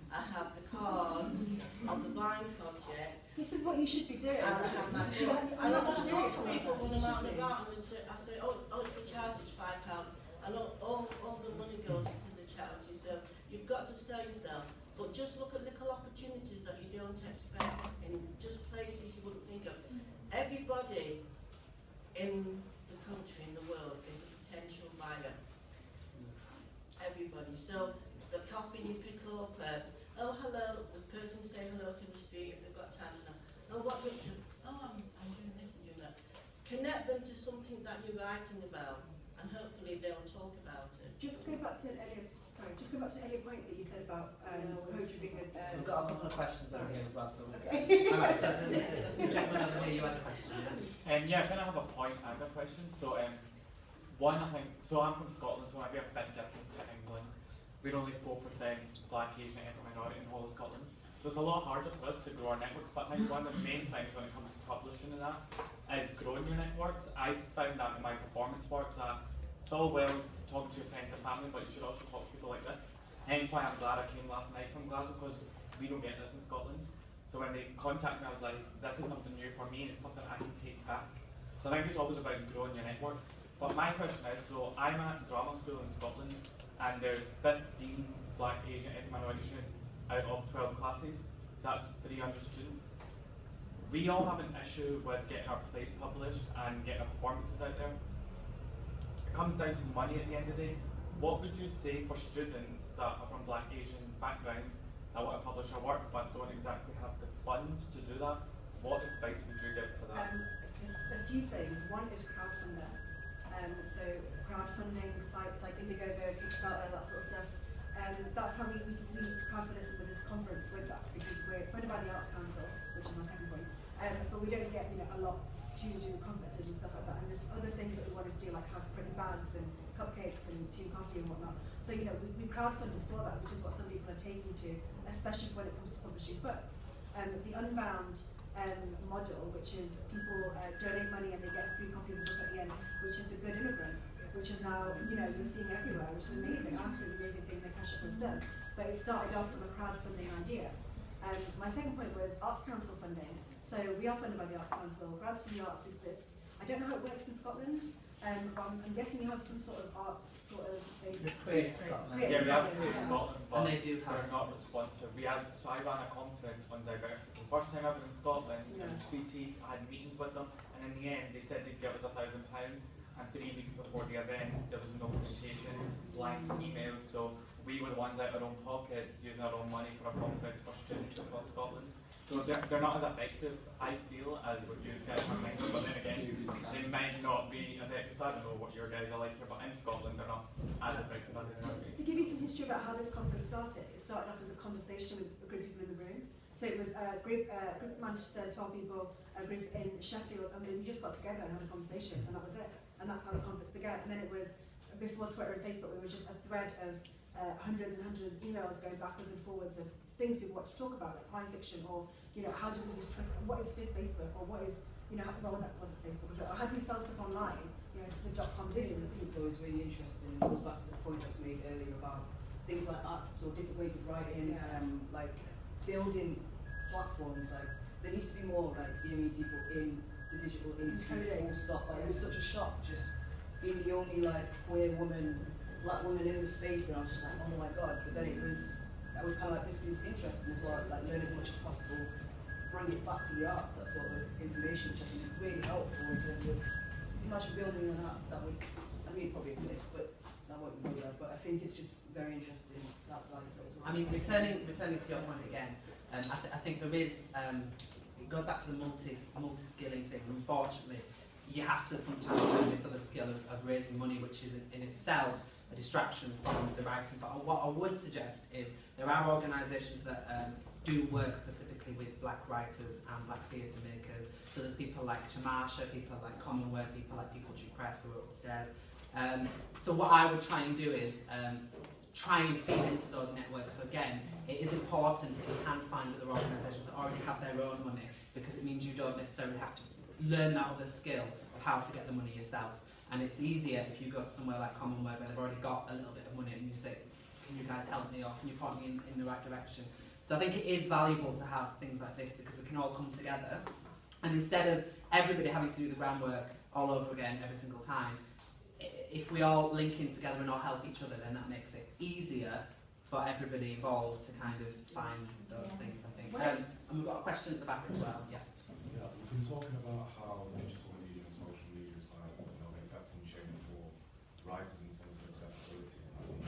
I have the cards of the Vine Project. This is what you should be doing. And I just talk to people when I'm out and about, and I say, oh, it's the charity, it's £5. And all the money goes to the charity. So you've got to sell yourself. But just look at little opportunities that you don't expect in just places you wouldn't think of. Everybody in the country, in the world, is a potential buyer. Everybody. So the coffee you pick up, oh hello, the person saying hello to the street if they've got time to know. Oh, what do you do? Oh, I'm doing this and doing that. Connect them to something that you're writing about, and hopefully they'll talk about it. Just go back to an earlier point that you said about poetry being a... We've got a couple of questions over here as well, so Okay. Alright, so there's a gentleman over here, you had a question, yeah, I kind of have a point and a question. So, one, I think, so I'm from Scotland, so maybe a bit different to England. We're only 4% Black, Asian, ethnic minority in all of Scotland. So it's a lot harder for us to grow our networks, but I think one of the main things when it comes to publishing and that is growing your networks. I found that in my performance work that it's all well talking to your friends and family, but you should also talk to people like this. Hence why I'm glad I came last night from Glasgow, because we don't get this in Scotland. So when they contacted me, I was like, this is something new for me and it's something I can take back. So I think it's always about growing your network. But my question is, so I'm at drama school in Scotland and there's 15 Black, Asian, ethnic minority students out of 12 classes. So that's 300 students. We all have an issue with getting our plays published and getting our performances out there. It comes down to money at the end of the day. What would you say for students that are from Black, Asian backgrounds that want to publish a work but don't exactly have the funds to do that? What advice would you give to that? There's a few things. One is crowdfunding. So crowdfunding sites like Indiegogo, Kickstarter, that sort of stuff. That's how we crowdfund us with this conference with that, because we're funded by the Arts Council, which is my second point. But we don't get a lot to do conferences and stuff like that. And there's other things that we want to do, like have printed bags and cupcakes and tea and coffee and whatnot. So we crowdfunded for that, which is what some people are taking to, especially when it comes to publishing books. The Unbound model, which is people donate money and they get a free copy of the book at the end, which is The Good Immigrant, which is now you're seeing everywhere, which is amazing, absolutely amazing thing that Kasha has done. but it started off from a crowdfunding idea. My second point was Arts Council funding. So we are funded by the Arts Council. Grants for the Arts exist. I don't know how it works in Scotland. But I'm guessing you have some sort of arts sort of base. Create Scotland. Yeah, we have Create yeah. Scotland, but And they do have. they're not responsive. So I ran a conference on diversity. The first time ever in Scotland, Yeah. and BT, I had meetings with them, and in the end, they said they'd give us £1,000, and 3 weeks before the event, there was no communication, blank emails, so we were the ones out of our own pockets, using our own money for a conference for students across Scotland. So they're not as effective, I feel, as what you guys are mentioning, but then again, they might not be effective. So I don't know what your guys are like here, but in Scotland, they're not as effective as they are. Just to give you some history about how this conference started, it started off as a conversation with a group of people in the room. So it was a group in Manchester, 12 people, a group in Sheffield, and then we just got together and had a conversation, and that was it. And that's how the conference began. And then it was, before Twitter and Facebook, it was just a thread of hundreds and hundreds of emails going backwards and forwards of things people want to talk about, like crime fiction, or how do we use Twitter, what is Facebook, or what is, well, that wasn't Facebook, or how do we sell stuff online, it's the .com This boom. I think though is really interesting. It goes back to the point that was made earlier about things like apps or different ways of writing, like building platforms. Like there needs to be more like people in the digital industry. Full stop. Like, it was such a shock just being the only like queer woman, black woman in the space, and I was just like, oh my god. But then I was kind of like, this is interesting as well. Like learn as much as possible, bring it back to the arts, that sort of information, which I think is really helpful in terms of imagine building an app that would, I mean, it probably exists, but that won't go there. But I think it's just very interesting that side of it as well. I mean, returning to your point again, I think there is, it goes back to the multi-skilling thing. Unfortunately, you have to sometimes learn this other skill of raising money, which is in itself a distraction from the writing. But what I would suggest is there are organisations that do work specifically with black writers and black theatre makers. So there's people like Chamasha, people like Commonwealth, people like Cultureword Press who are upstairs. So what I would try and do is try and feed into those networks. So again, it is important if you can find other organisations that already have their own money, because it means you don't necessarily have to learn that other skill of how to get the money yourself. And it's easier if you go to somewhere like Commonwealth where they've already got a little bit of money and you say, can you guys help me, or can you point me in the right direction? So I think it is valuable to have things like this, because we can all come together, and instead of everybody having to do the groundwork all over again every single time, if we all link in together and all help each other, then that makes it easier for everybody involved to kind of find those things, I think. And we've got a question at the back as well. Yeah. Yeah, we've been talking about how digital media and social media is like, affecting change for writers in terms of accessibility and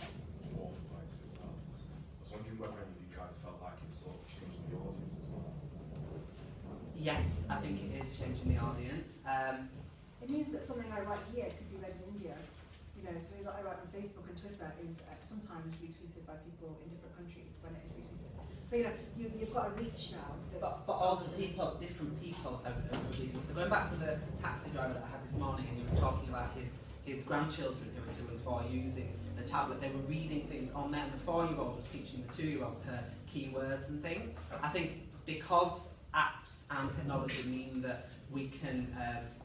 for the writers itself. I was wondering whether any of you guys felt like it's sort of changing the audience as well. Yes, I think it is changing the audience. It means that something I write here could be read in India. Something that I write on Facebook and Twitter is sometimes retweeted by people in different countries when it is retweeted. So you've got a reach now. But also different people are reading. So going back to the taxi driver that I had this morning, and he was talking about his grandchildren who are 2 and 4 using the tablet. They were reading things on there, and the 4-year-old was teaching the 2-year-old her keywords and things. I think because apps and technology mean that we can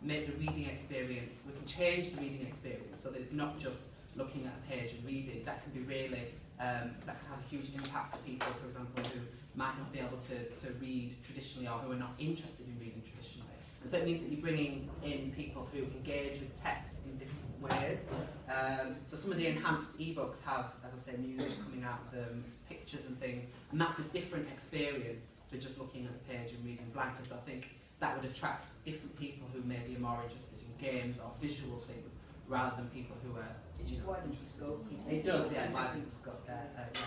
make the reading experience, we can change the reading experience so that it's not just looking at a page and reading. That can be really, that can have a huge impact for people, for example, who might not be able to read traditionally, or who are not interested in reading traditionally. And so it means that you're bringing in people who engage with text in different ways. So some of the enhanced ebooks have, as I say, music coming out of them, pictures and things, and that's a different experience to just looking at a page and reading blankly. So I think that would attract different people who maybe are more interested in games or visual things, rather than people who are... It just widens the scope. It does, yeah, it widens the scope. This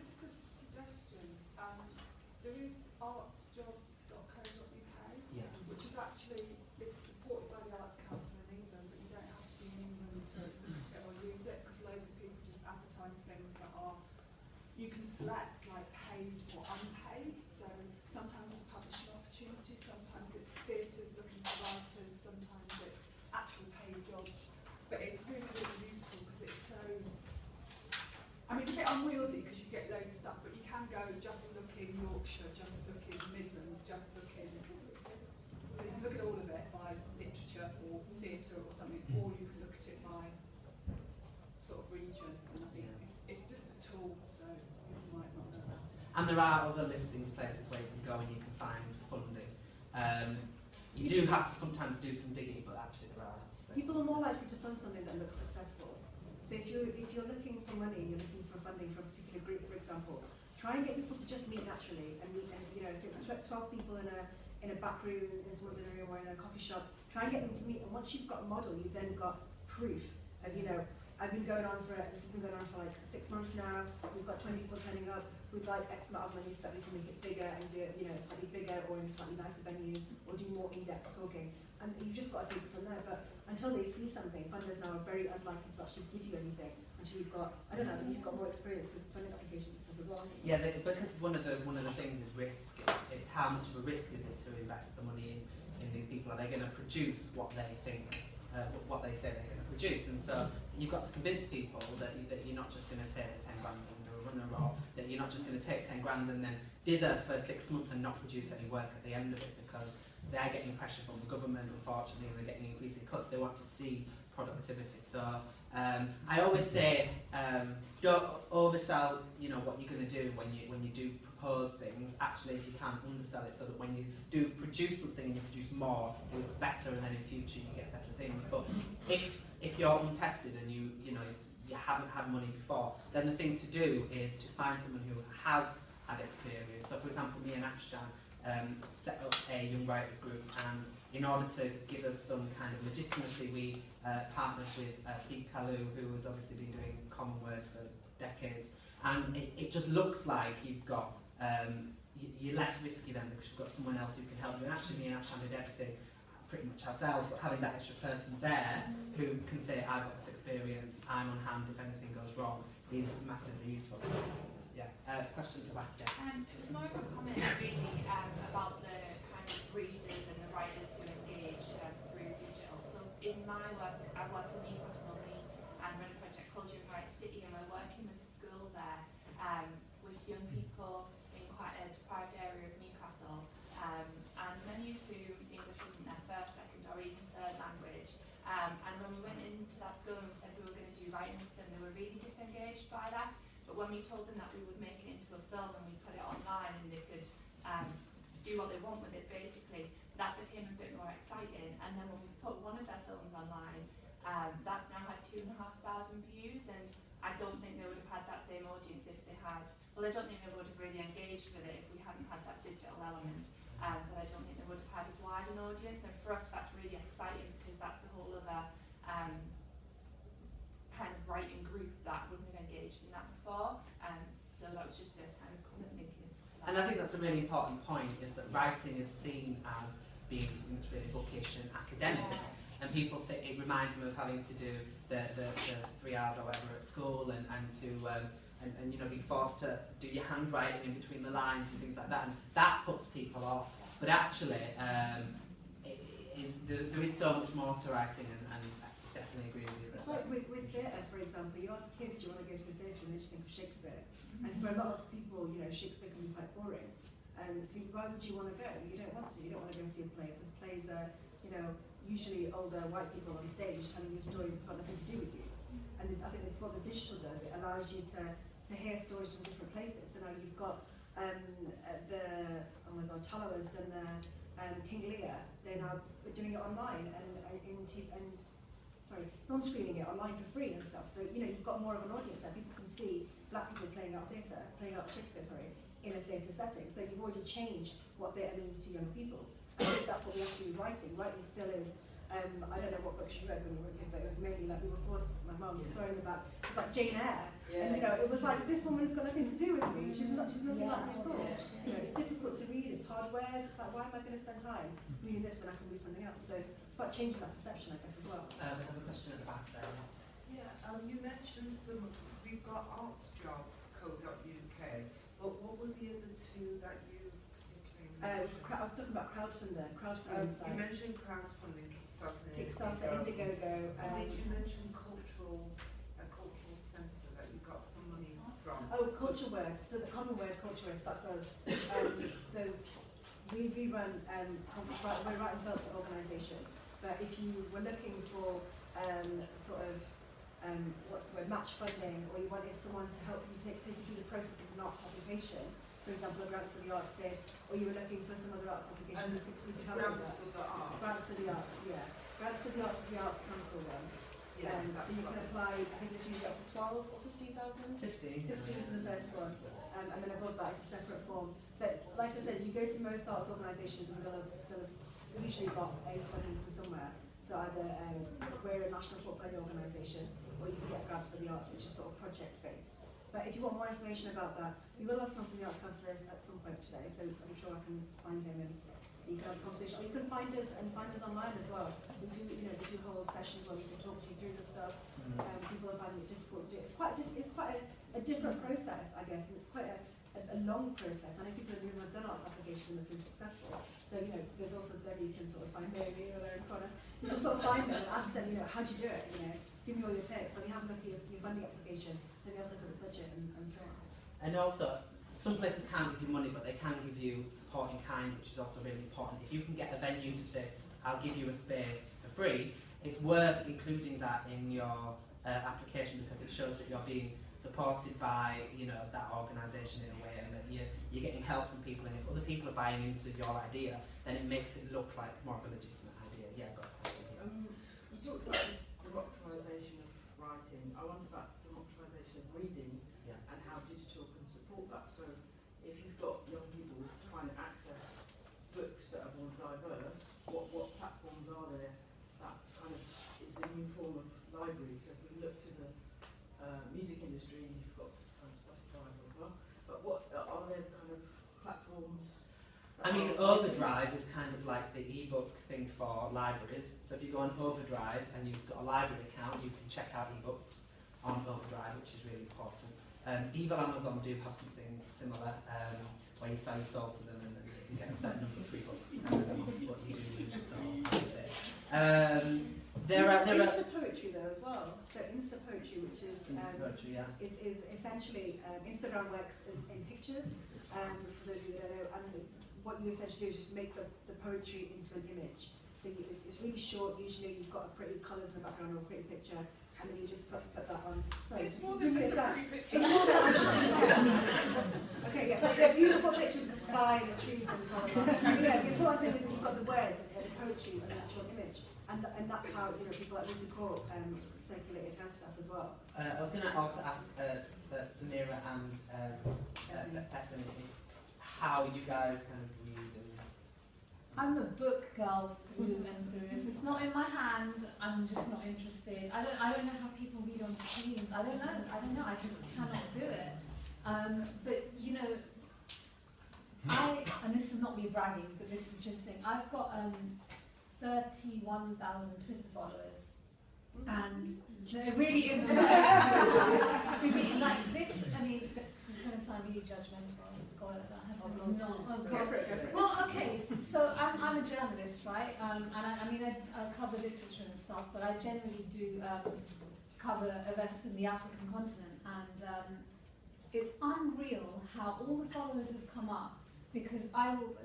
is just a suggestion. There is artsjobs.co.uk, which is actually, it's supported by the Arts Council in England, but you don't have to be in England to look at it or use it, because loads of people just advertise things that are, you can select like paid or unpaid. So sometimes it's publishing opportunity, sometimes it's theatres looking for writers, sometimes it's actual paid jobs. But it's really, really useful because it's so, I mean, it's a bit unwieldy because you get loads of stuff, but you can go just look in Yorkshire, just look in Midlands, just look in, so you can look at all of it by literature or theatre or something, or you can look at it by sort of region. And I think it's just a tool And there are other listings places where you can go and you can find funding. You do have to sometimes do some digging, but actually there are. People are more likely to fund something that looks successful. So if you're looking for money, you're looking for funding for a particular group, for example, try and get people to just meet naturally and meet. And you know, if it's 12 people in a back room in someone's living room or in a coffee shop, try and get them to meet. And once you've got a model, you've then got proof of, you know, I've been going on for this has been going on for like 6 months now. We've got 20 people turning up. We'd like X amount of money so that we can make it bigger and do it, you know, slightly bigger or in a slightly nicer venue or do more in-depth talking. And you've just got to take it from there. But until they see something, funders now are very unlikely to actually give you anything until you've got, I don't know, you've got more experience with funding applications and stuff as well. Yeah, because one of the things is risk. It's how much of a risk is it to invest the money in these people? Are they going to produce what they think, what they say they're going to produce? And so you've got to convince people that you're not just going to take 10 grand and do a runner, or that you're not just going to take 10 grand and then dither for 6 months and not produce any work at the end of it, because they're getting pressure from the government, unfortunately, and they're getting increasing cuts. They want to see productivity. So I always say, don't oversell, you know, what you're going to do when you do propose things. Actually, if you can, undersell it so that when you do produce something and you produce more, it looks better, and then in future you get better things. But if you're untested and you haven't had money before, then the thing to do is to find someone who has had experience. So, for example, me and Afshan set up a young writers group, and in order to give us some kind of legitimacy, we partnered with Pete Kalu, who has obviously been doing Cultureword for decades, and it just looks like you've got you're less risky then because you've got someone else who can help you. And actually, me and Afshan did everything pretty much ourselves, but having that extra person there who can say, I've got this experience, I'm on hand if anything goes wrong, is massively useful. Yeah, question to back there. It was more of a comment really about the kind of readers and the writers who engage through digital. So in my work, I work in Newcastle and run a project called Cultureword City, and we're working with a school there with young people in quite a deprived area of Newcastle, and many of whom English isn't their first, second or even third language. And when we went into that school and we said we were going to do writing with them, they were really disengaged by that. But when we told them that we would make it into a film and we put it online and they could do what they want with it, basically, that became a bit more exciting. And then when we put one of their films online, that's now had 2,500 views, and I don't think they would have had that same audience if they had, well, I don't think they would have really engaged with it if we hadn't had that digital element, but I don't think they would have had as wide an audience. And for us, that's really exciting because that's a whole other kind of writing group that wouldn't have engaged in that before. So that was just a kind of common thinking. And I think that's a really important point, is that writing is seen as being something that's really bookish and academic. And people think it reminds them of having to do the 3 hours or whatever at school, and you know, being forced to do your handwriting in between the lines and things like that, and that puts people off. But actually, there is so much more to writing, and I definitely agree with you. It's like with theatre, for example, you ask kids, do you want to go to the theatre, and they just think of Shakespeare. And for a lot of people, you know, Shakespeare can be quite boring. So why would you want to go? You don't want to. You don't want to go see a play, because plays are, you know, usually older white people on stage telling you a story that's got nothing to do with you. And I think that what the digital does, it allows you to hear stories from different places. So now you've got Tallow has done the King Lear. They're now doing it online and film screening it online for free and stuff. So you know, you've got more of an audience there. People can see black people playing out Shakespeare, in a theatre setting. So you've already changed what theatre means to young people. I think that's what we have to do with writing. Writing still is, I don't know what books you read when you were a kid, but it was mainly like we were forced, my mum was throwing them back, it was like Jane Eyre. Yeah. And you know, it was like, this woman's got nothing to do with me. She's nothing like me at all. You know, it's difficult to read, it's hard words, it's like, why am I going to spend time reading this when I can read something else? So it's about changing that perception, I guess, as well. We have a question at the back there. Yeah, you mentioned we've got artsjob.co.uk, but what were the other two that you particularly mentioned? I was talking about crowdfunding sites. You mentioned crowdfunding, Kickstarter, Indiegogo. And did you mention a cultural centre that you got some money from? Oh, Cultureword. So the common word, Cultureword, that's us. So we run, we're right and built the organisation. But if you were looking for match funding, or you wanted someone to help you take you through the process of an arts application, for example, a Grants for the Arts bid, or you were looking for some other arts application, we could help with Grants that. for the arts. Grants for the Arts, yeah. Grants for the Arts is the Arts Council one. Yeah, So you can apply, I think it's usually up to 12 or 15,000? 15. 15 for the first one, and then above that is a separate form. But like I said, you go to most arts organisations and they'll have usually got aid funding from somewhere. So either we're a national portfolio organisation, or you can get grants for the arts, which is sort of project based. But if you want more information about that, we will have some from the Arts Councillor at some point today, so I'm sure I can find him and you can have a conversation. Or you can find us online as well. We do, we do whole sessions where we can talk to you through the stuff. People are finding it difficult to do. It's quite a different process, I guess, and it's quite a long process. I know people who have done arts applications and have been successful. So, there's also there you can sort of find there in the corner. You can sort of find them and ask them, how do you do it? Give me all your tips. Let me have a look at your funding application. Let me have a look at the budget and so on. And also, some places can't give you money, but they can give you support in kind, which is also really important. If you can get a venue to say, I'll give you a space for free, it's worth including that in your application because it shows that you're being supported by that organisation in a way, and that you're getting help from people. And if other people are buying into your idea, then it makes it look like more of a legitimate idea. Yeah, I've got a question here. You talked about democratisation of writing. I wonder about democratisation of reading and how digital can support that. So if you've got young people trying to access books that are more diverse, what platforms are there that kind of is the new form of library? So if we look to the music industry, you've got Spotify and blah, blah, but what are there kind of platforms? Overdrive is kind of like the ebook thing for libraries. So if you go on Overdrive and you've got a library account, you can check out ebooks on Overdrive, which is really important. Even Amazon do have something similar, where you sell your soul to them and you get a certain number of free books. What you do use your soul, I would say. There are Insta poetry though as well. So Insta poetry, which is poetry, is essentially Instagram works as in pictures. For those of you that don't know, and what you essentially do is just make the poetry into an image. So it's really short. Usually you've got a pretty colours in the background or a pretty picture, and then you just put that on. Sorry, It's more than just a pretty picture. It's more than okay, yeah, but they're beautiful pictures of the sky, the trees, and blah, blah, blah. The important thing is that you've got the words and the poetry and the actual image. And that's how people like Ruby Court circulated her stuff as well. I was going to also ask Samira and Bethany how you guys kind of read. I'm a book girl through and through. If it's not in my hand, I'm just not interested. I don't know how people read on screens. I don't know. I just cannot do it. But and this is not me bragging, but this is just saying I've got 31,000 Twitter followers, and it really is really like this. I mean, this is going to sound really judgmental. God, I have to not. Well, okay. So I'm a journalist, right? And I cover literature and stuff, but I generally do cover events in the African continent, and it's unreal how all the followers have come up. Because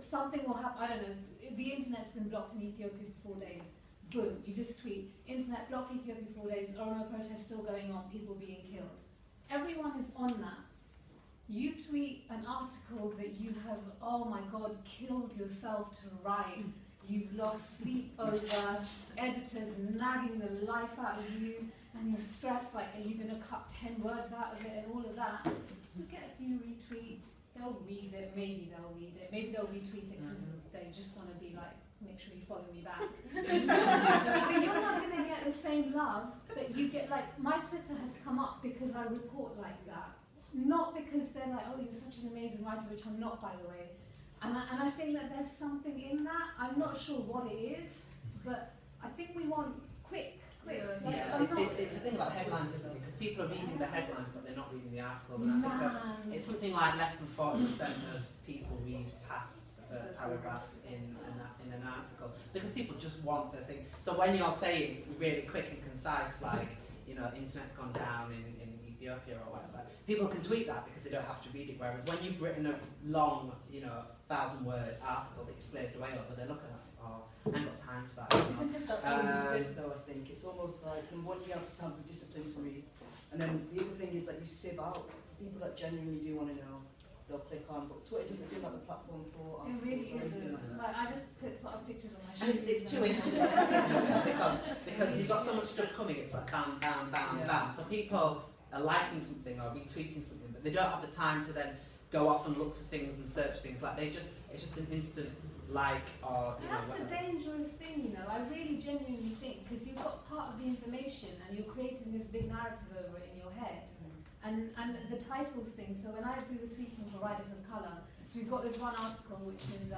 something will happen, I don't know, the internet's been blocked in Ethiopia for 4 days. Boom, you just tweet, internet blocked Ethiopia for 4 days, or no protest still going on, people being killed. Everyone is on that. You tweet an article that you have, oh my God, killed yourself to write. You've lost sleep over editors nagging the life out of you, and you're stressed, like, are you going to cut 10 words out of it and all of that? You get a few retweets. They'll read it, maybe they'll read it, maybe they'll retweet it because they just want to be like, make sure you follow me back. But you're not going to get the same love that you get, like, my Twitter has come up because I report like that. Not because they're like, oh, you're such an amazing writer, which I'm not, by the way. And I think that there's something in that. I'm not sure what it is, but I think we want quick. Yeah, it's the thing about headlines, isn't it? Because people are reading the headlines, but they're not reading the articles. And I think that it's something like less than 40% of people read past the first paragraph in an article because people just want the thing. So when you're saying it's really quick and concise, like internet's gone down in Ethiopia or whatever, people can tweet that because they don't have to read it. Whereas when you've written a long, 1,000-word article that you've slaved away over, they're looking at it. I ain't got time for that. That's how you sieve though, I think. It's almost like, and one, you have to have the discipline to read. And then the other thing is that you sieve out people that genuinely do want to know. they'll click on. But Twitter doesn't seem like the platform for It articles really or anything isn't. like that. Like, I just put up pictures on my And shoes. it's too instant, isn't it? because you've got so much stuff coming, it's like bam, bam, bam, bam. So people are liking something or retweeting something, but they don't have the time to then go off and look for things and search things. Like it's just an instant like or you know, That's a dangerous thing, you know. I really genuinely think, because you've got part of the information and you're creating this big narrative over it in your head. And the titles thing, so when I do the tweeting for Writers of Colour, so we've got this one article which is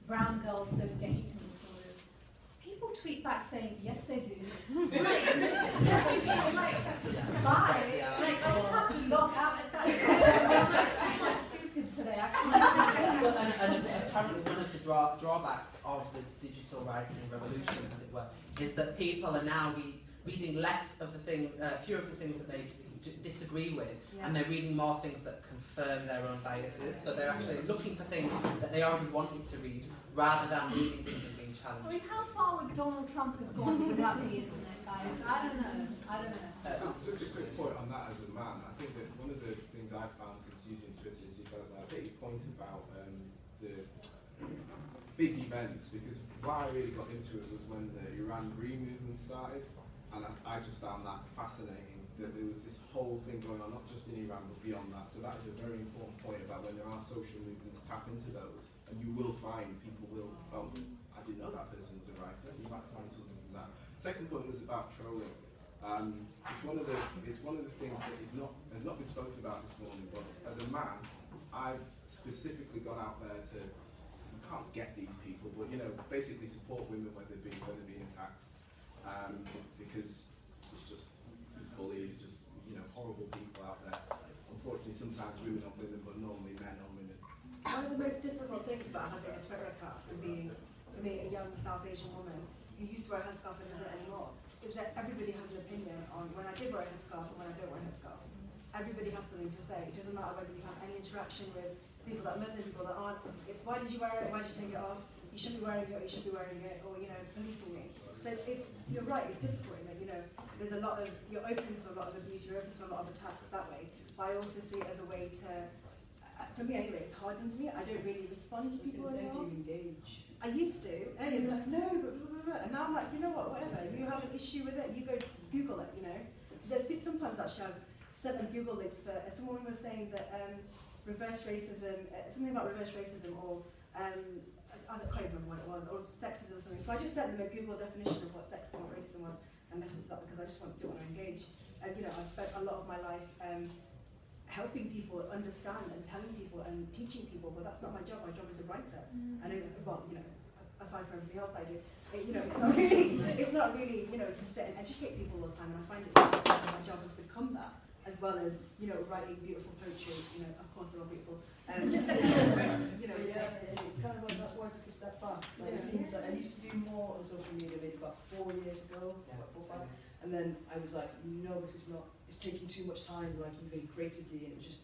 brown girls don't get eating disorders. People tweet back saying, yes they do. Like, bye. Like, I just have to log out at that. I'm like too much stupid today, actually. and apparently one of the drawbacks of the digital writing revolution, as it were, is that people are now reading less of the thing, fewer of the things that they disagree with, and they're reading more things that confirm their own biases. So they're actually looking for things that they already wanted to read, rather than reading things and being challenged. I mean, how far would Donald Trump have gone without the internet, guys? I don't know. Just a quick point on that as a man. I think that one of the things I've found since using Twitter in 2000, I take your point about the big events, because why I really got into it was when the Iran Green movement started, and I just found that fascinating, that there was this whole thing going on, not just in Iran, but beyond that. So that is a very important point about when there are social movements, tap into those, and you will find people will, oh, I didn't know that person was a writer, you might find something from that. Second point was about trolling. It's one of the things that has not been spoken about this morning, but as a man, I've specifically gone out there to, you can't get these people, but you know, basically support women when they're being attacked, because it's just bullies, just you know, horrible people out there. Unfortunately, sometimes women on women, but normally men on women. One of the most difficult things about having a Twitter account and being, for me, a young South Asian woman who used to wear a headscarf and doesn't anymore, is that everybody has an opinion on when I did wear a headscarf and when I don't wear a headscarf. Everybody has something to say. It doesn't matter whether you have any interaction with people that are Muslim, people that aren't. It's why did you wear it? Why did you take it off? You shouldn't be wearing it, or you should be wearing it, or you know, policing me. So it's you're right. It's difficult. You know, there's a lot of, you're open to a lot of abuse. You're open to a lot of attacks that way. But I also see it as a way to, for me anyway, it's hardened me. I don't really respond to people anymore. Do you engage? I used to, and you'd be like, no, but blah, blah, blah. And now I'm like, you know what, whatever. You have an issue with it, you go Google it, you know. There's been sometimes actually I've sent them Google links for, someone was saying that reverse racism, something about reverse racism, or I can't remember what it was, or sexism or something. So I just sent them a Google definition of what sexism or racism was and left it to that because I just didn't want to engage. And you know, I spent a lot of my life helping people understand and telling people and teaching people, but that's not my job. My job is a writer. And well, you know, aside from everything else I do, you know, it's not really, you know, to sit and educate people all the time. And I find it that my job has become that, as well as, you know, writing beautiful poetry. You know, of course they're all beautiful. You know, it's kind of like that's why I took a step back. Like, it seems like I used to do more on social media maybe about 4 years ago, about 4 or 5, and then I was like, no, this is not. It's taking too much time, like even creatively, and it was just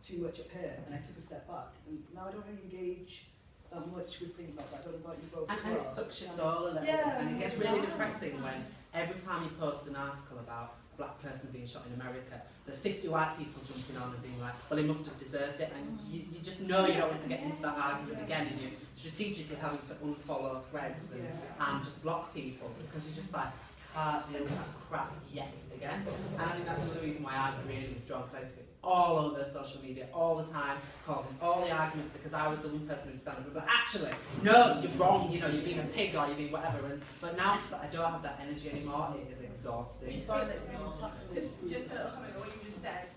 too much up here. And I took a step back, and now I don't really engage that much with things like that. I don't know about you both. And it sucks your soul a little bit, and it gets really depressing when every time you post an article about a black person being shot in America, there's 50 white people jumping on and being like, well, he must have deserved it, and you just know you don't want to get into that argument again, and you're strategically having to unfollow threads and just block people because you're just like, can't deal with that crap yet again. And I think that's another reason why I've really withdrawn, because I used to be all over social media all the time, causing all the arguments because I was the one person who stand up and be like, actually, no, you're wrong, you know, you're being a pig or you're being whatever. But now I'm just like, I don't have that energy anymore. It is exhausting. Just a little comment on what you just said.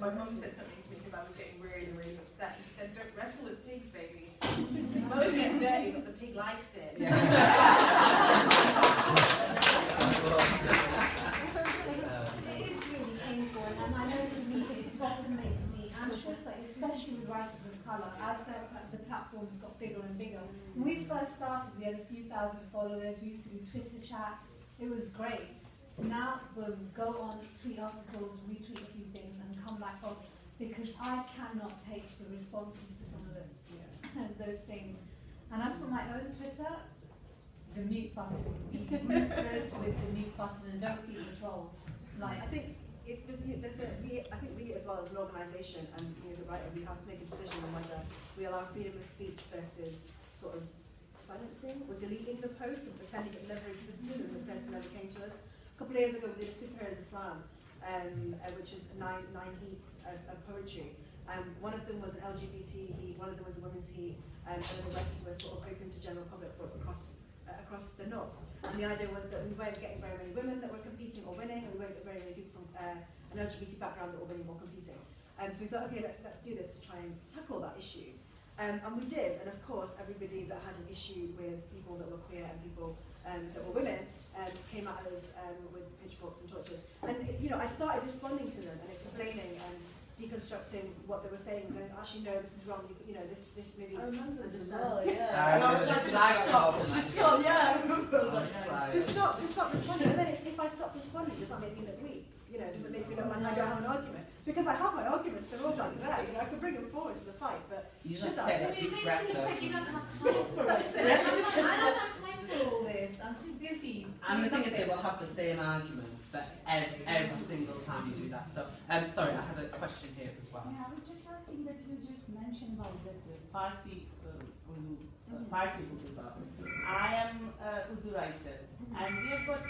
My mum said something to me because I was getting really, really upset. She said, don't wrestle with pigs, baby. You both get dirty, but the pig likes it. It is really painful, and I know for me it often makes me anxious, like, especially with writers of colour, as the platforms got bigger and bigger. When we first started, we had a few thousand followers, we used to do Twitter chats, it was great. Now, boom, go on, tweet articles, retweet a few things, and come back off, because I cannot take the responses to some of those things. And as for my own Twitter, the mute button, be ruthless with the mute button and don't feed the trolls. Like, I think I think we as well as an organisation and me as a writer, we have to make a decision on whether we allow freedom of speech versus sort of silencing or deleting the post and pretending it never existed and the person never came to us. A couple of years ago we did a Superheroes of Slam, which is nine heats of poetry. One of them was an LGBT heat, one of them was a women's heat, and then the rest were sort of open to general public but across the north. And the idea was that we weren't getting very many women that were competing or winning, and we weren't getting very many people from an LGBT background that were winning or competing. So we thought, okay, let's do this to try and tackle that issue. And we did, and of course everybody that had an issue with people that were queer and people that were women came at us with pitchforks and torches. And I started responding to them and explaining and deconstructing what they were saying, and going, actually no, this is wrong, this maybe I remember this as understand. well, yeah. And I was like, just stop, yeah, I remember, I was like, Like, just stop responding. And then it's, if I stop responding, does that make me look weak? Does it make me look like I don't have an argument? Because I have my arguments, they're all like there, I can bring them forward to the fight, but you should just I? take that deep breath though. You don't have time for it. I don't have time for all this, I'm too busy. And the thing is, they will have the same argument for every single time you do that. So, sorry, I had a question here as well. Yeah, I was just asking that you just mentioned about that Farsi Farsi book as well. I am Urdu writer, and we have got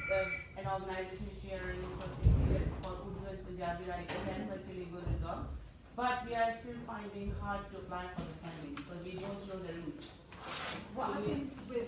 an organization which we are running for 6 years called Urdu and Punjabi Writers and Multilingual as well. But we are still finding hard to apply for the funding because we don't know the route. What happens with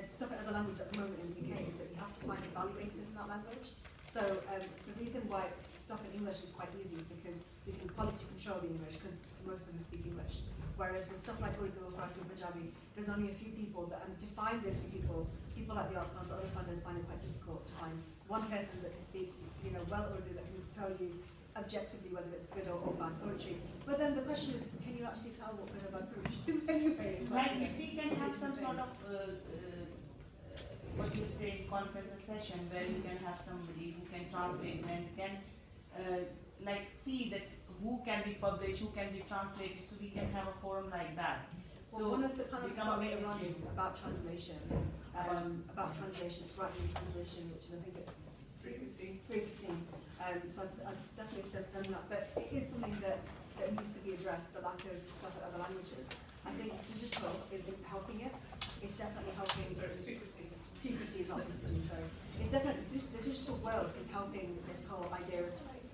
stuff in other language at the moment in the UK is that you have to find evaluators in that language. So the reason why stuff in English is quite easy is because we can quality control the English because most of us speak English. Whereas with stuff like Urdu or Farsi or Punjabi, there's only a few people that, and to find this for people like the Arts Council, other funders find it quite difficult to find one person that can speak, well Urdu, that can tell you objectively whether it's good or bad poetry. But then the question is, can you actually tell what good or bad poetry is anyway? Like if we can have some sort of what you say, conference session where you can have somebody who can translate and can see that who can be published, who can be translated, so we can have a forum like that. Well, So one of the panels become a later on mainstream. is about translation. About translation, it's writing translation, which is I think at 3:15. So I've definitely just done that, but it is something that needs to be addressed, the lack of stuff in other languages. I think digital is helping it. It's definitely helping. 2:15, not 15, sorry. It's definitely, the digital world is helping this whole idea of,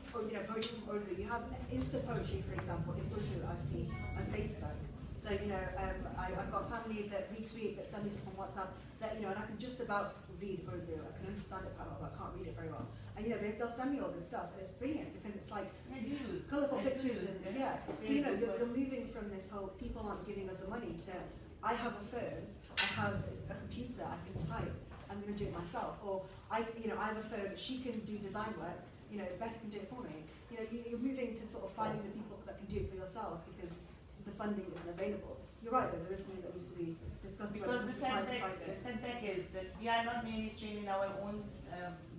poetry from Urdu. You have instant poetry, for example, in Urdu I've seen on Facebook. So, I've got family that retweet, that send me stuff on WhatsApp, that, and I can just about read Urdu. I can understand it quite well, but I can't read it very well. And, they'll send me all this stuff, and it's brilliant, because it's like, colourful pictures, and, So, you're moving from this whole, people aren't giving us the money, to, I have a phone, I have a computer, I can type, I'm going to do it myself. Or, I have a phone, she can do design work, Beth can do it for me. You're moving to sort of finding the people that can do it for yourselves because the funding isn't available. You're right, though, there is something that needs to be discussed. Because the setback is that we are not mainstream in our own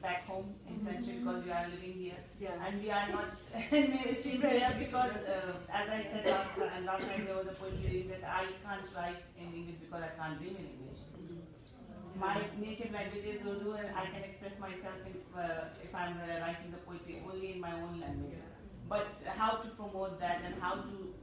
back home in country because we are living here. Yeah. And we are not mainstream here because, as I said last time there was a poetry reading that I can't write in English because I can't dream in English. My native language is Urdu, and I can express myself if I'm writing the poetry only in my own language. But how to promote that and how to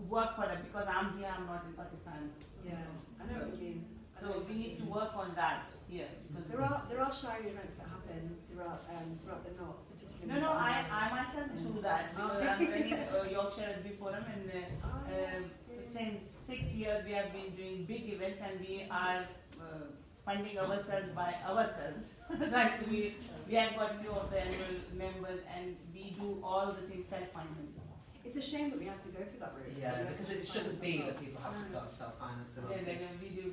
work for that, because I'm here, I'm not in Pakistan. Yeah, I know what you mean. So we need to work on that here. Because there are Shari events that happen throughout the north, particularly. No, I myself do that. I'm running Yorkshire Rugby Forum, and since 6 years we have been doing big events, and we are funding ourselves by ourselves. Like we have got few of the annual members, and we do all the things self-finance. It's a shame that we have to go through that route. Yeah, because it shouldn't be that people have to sort of self-finance their own thing. Yeah, we do.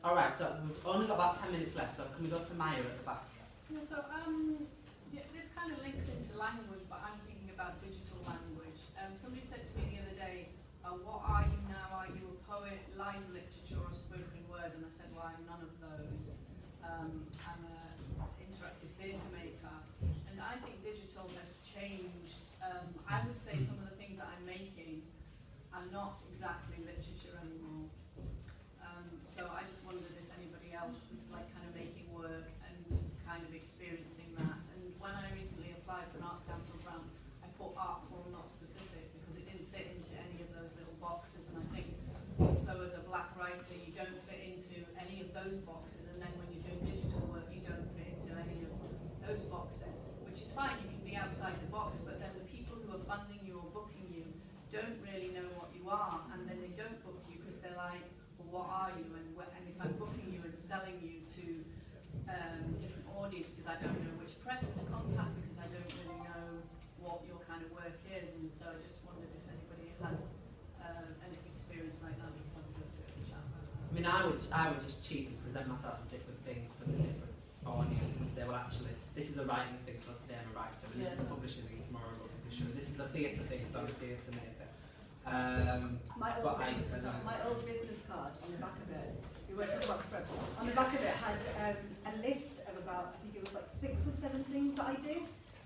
Alright, so we've only got about 10 minutes left, so can we go to Maya at the back? Yeah, so this kind of links into language, but I'm thinking about digital language. Somebody said to me the other day, what are you now? Are you a poet, live literature, or spoken word? And I said, well, I'm none of those. I'm an interactive theatre maker. And I think digital has changed. I would say some of the things that I'm making are not exactly literature anymore. So I just wondered if anybody else was like kind of making work and kind of experiencing that. And when I recently writer, you don't fit into any of those boxes, and then when you're doing digital work, you don't fit into any of those boxes, which is fine, you can be outside the box, but then the people who are funding you or booking you don't really know what you are, and then they don't book you because they're like, well, what are you? And if I'm booking you and selling you to different audiences, I don't know which press to contact because I don't really know what your kind of work is, and so I just wondered if anybody had any experience like that. We can have a bit of a chat about that. I mean, I would just cheat and present myself as different things for the different audience and say, well, actually, this is a writing thing, so today I'm a writer, and this is a publishing thing, tomorrow I'm a publisher, and this is a theatre thing, so I'm a theatre maker. My old business card, on the back of it, we won't talk about the front, on the back of it had a list of about, I think it was like 6 or 7 things that I did,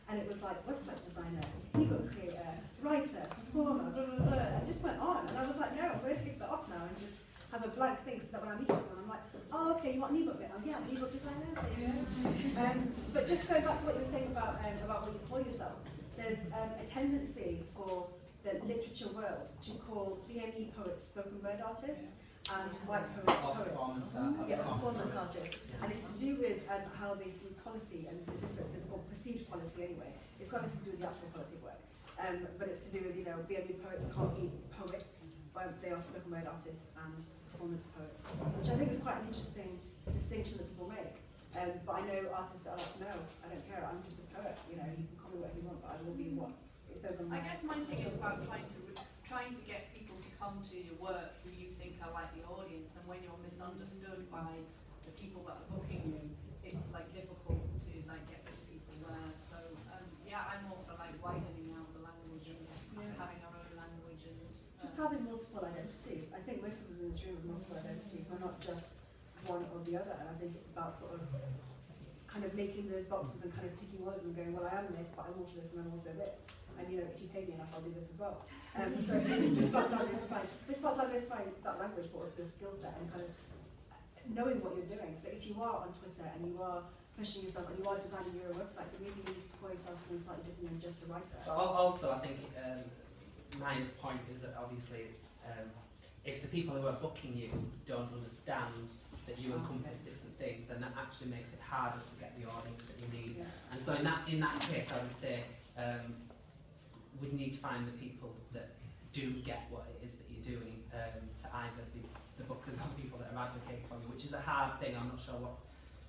and it was like website designer, ebook creator, writer, performer, blah, blah, blah, and it just went on, and I was like, no, I'm going to take that off now and just have a blank thing so that when I meet someone, I'm like, oh, okay, you want an ebook bit? Oh, yeah, I'm an ebook designer. But just going back to what you were saying about what you call yourself, there's a tendency for the literature world to call BME poets spoken word artists and white poets poets. Performance artists. And it's to do with how they see quality and the differences, or perceived quality anyway. It's got nothing to do with the actual quality of work. But it's to do with, you know, BME poets can't be poets, but they are spoken word artists and performance poets, which I think is quite an interesting distinction that people make. But I know artists that are like, no, I don't care, I'm just a poet, you know, you can call me whatever you want, but I will be what it says on my... I guess my thing is about trying to get people to come to your work who you think are like the audience, and when you're misunderstood by the people that are booking you, it's like difficult to like get those people there. So yeah, I'm all for like widening out the language and having our own language and just having multiple identities. I think most of us in this room have multiple identities. We're not just one or the other, and I think it's about sort of kind of making those boxes and kind of ticking all of them, going, well, I am this, but I'm also this, and I'm also this. And you know, if you pay me enough, I'll do this as well. So just about diversifying that language, but also the skill set and kind of knowing what you're doing. So if you are on Twitter and you are pushing yourself and you are designing your own website, then maybe you need to call yourself something slightly different than just a writer. But also, I think Maya's point is that obviously it's if the people who are booking you don't understand that you encompass different things, then that actually makes it harder to get the audience that you need. Yeah. And so in that case, I would say we need to find the people that do get what it is that you're doing to either be the bookers or people that are advocating for you, which is a hard thing. I'm not sure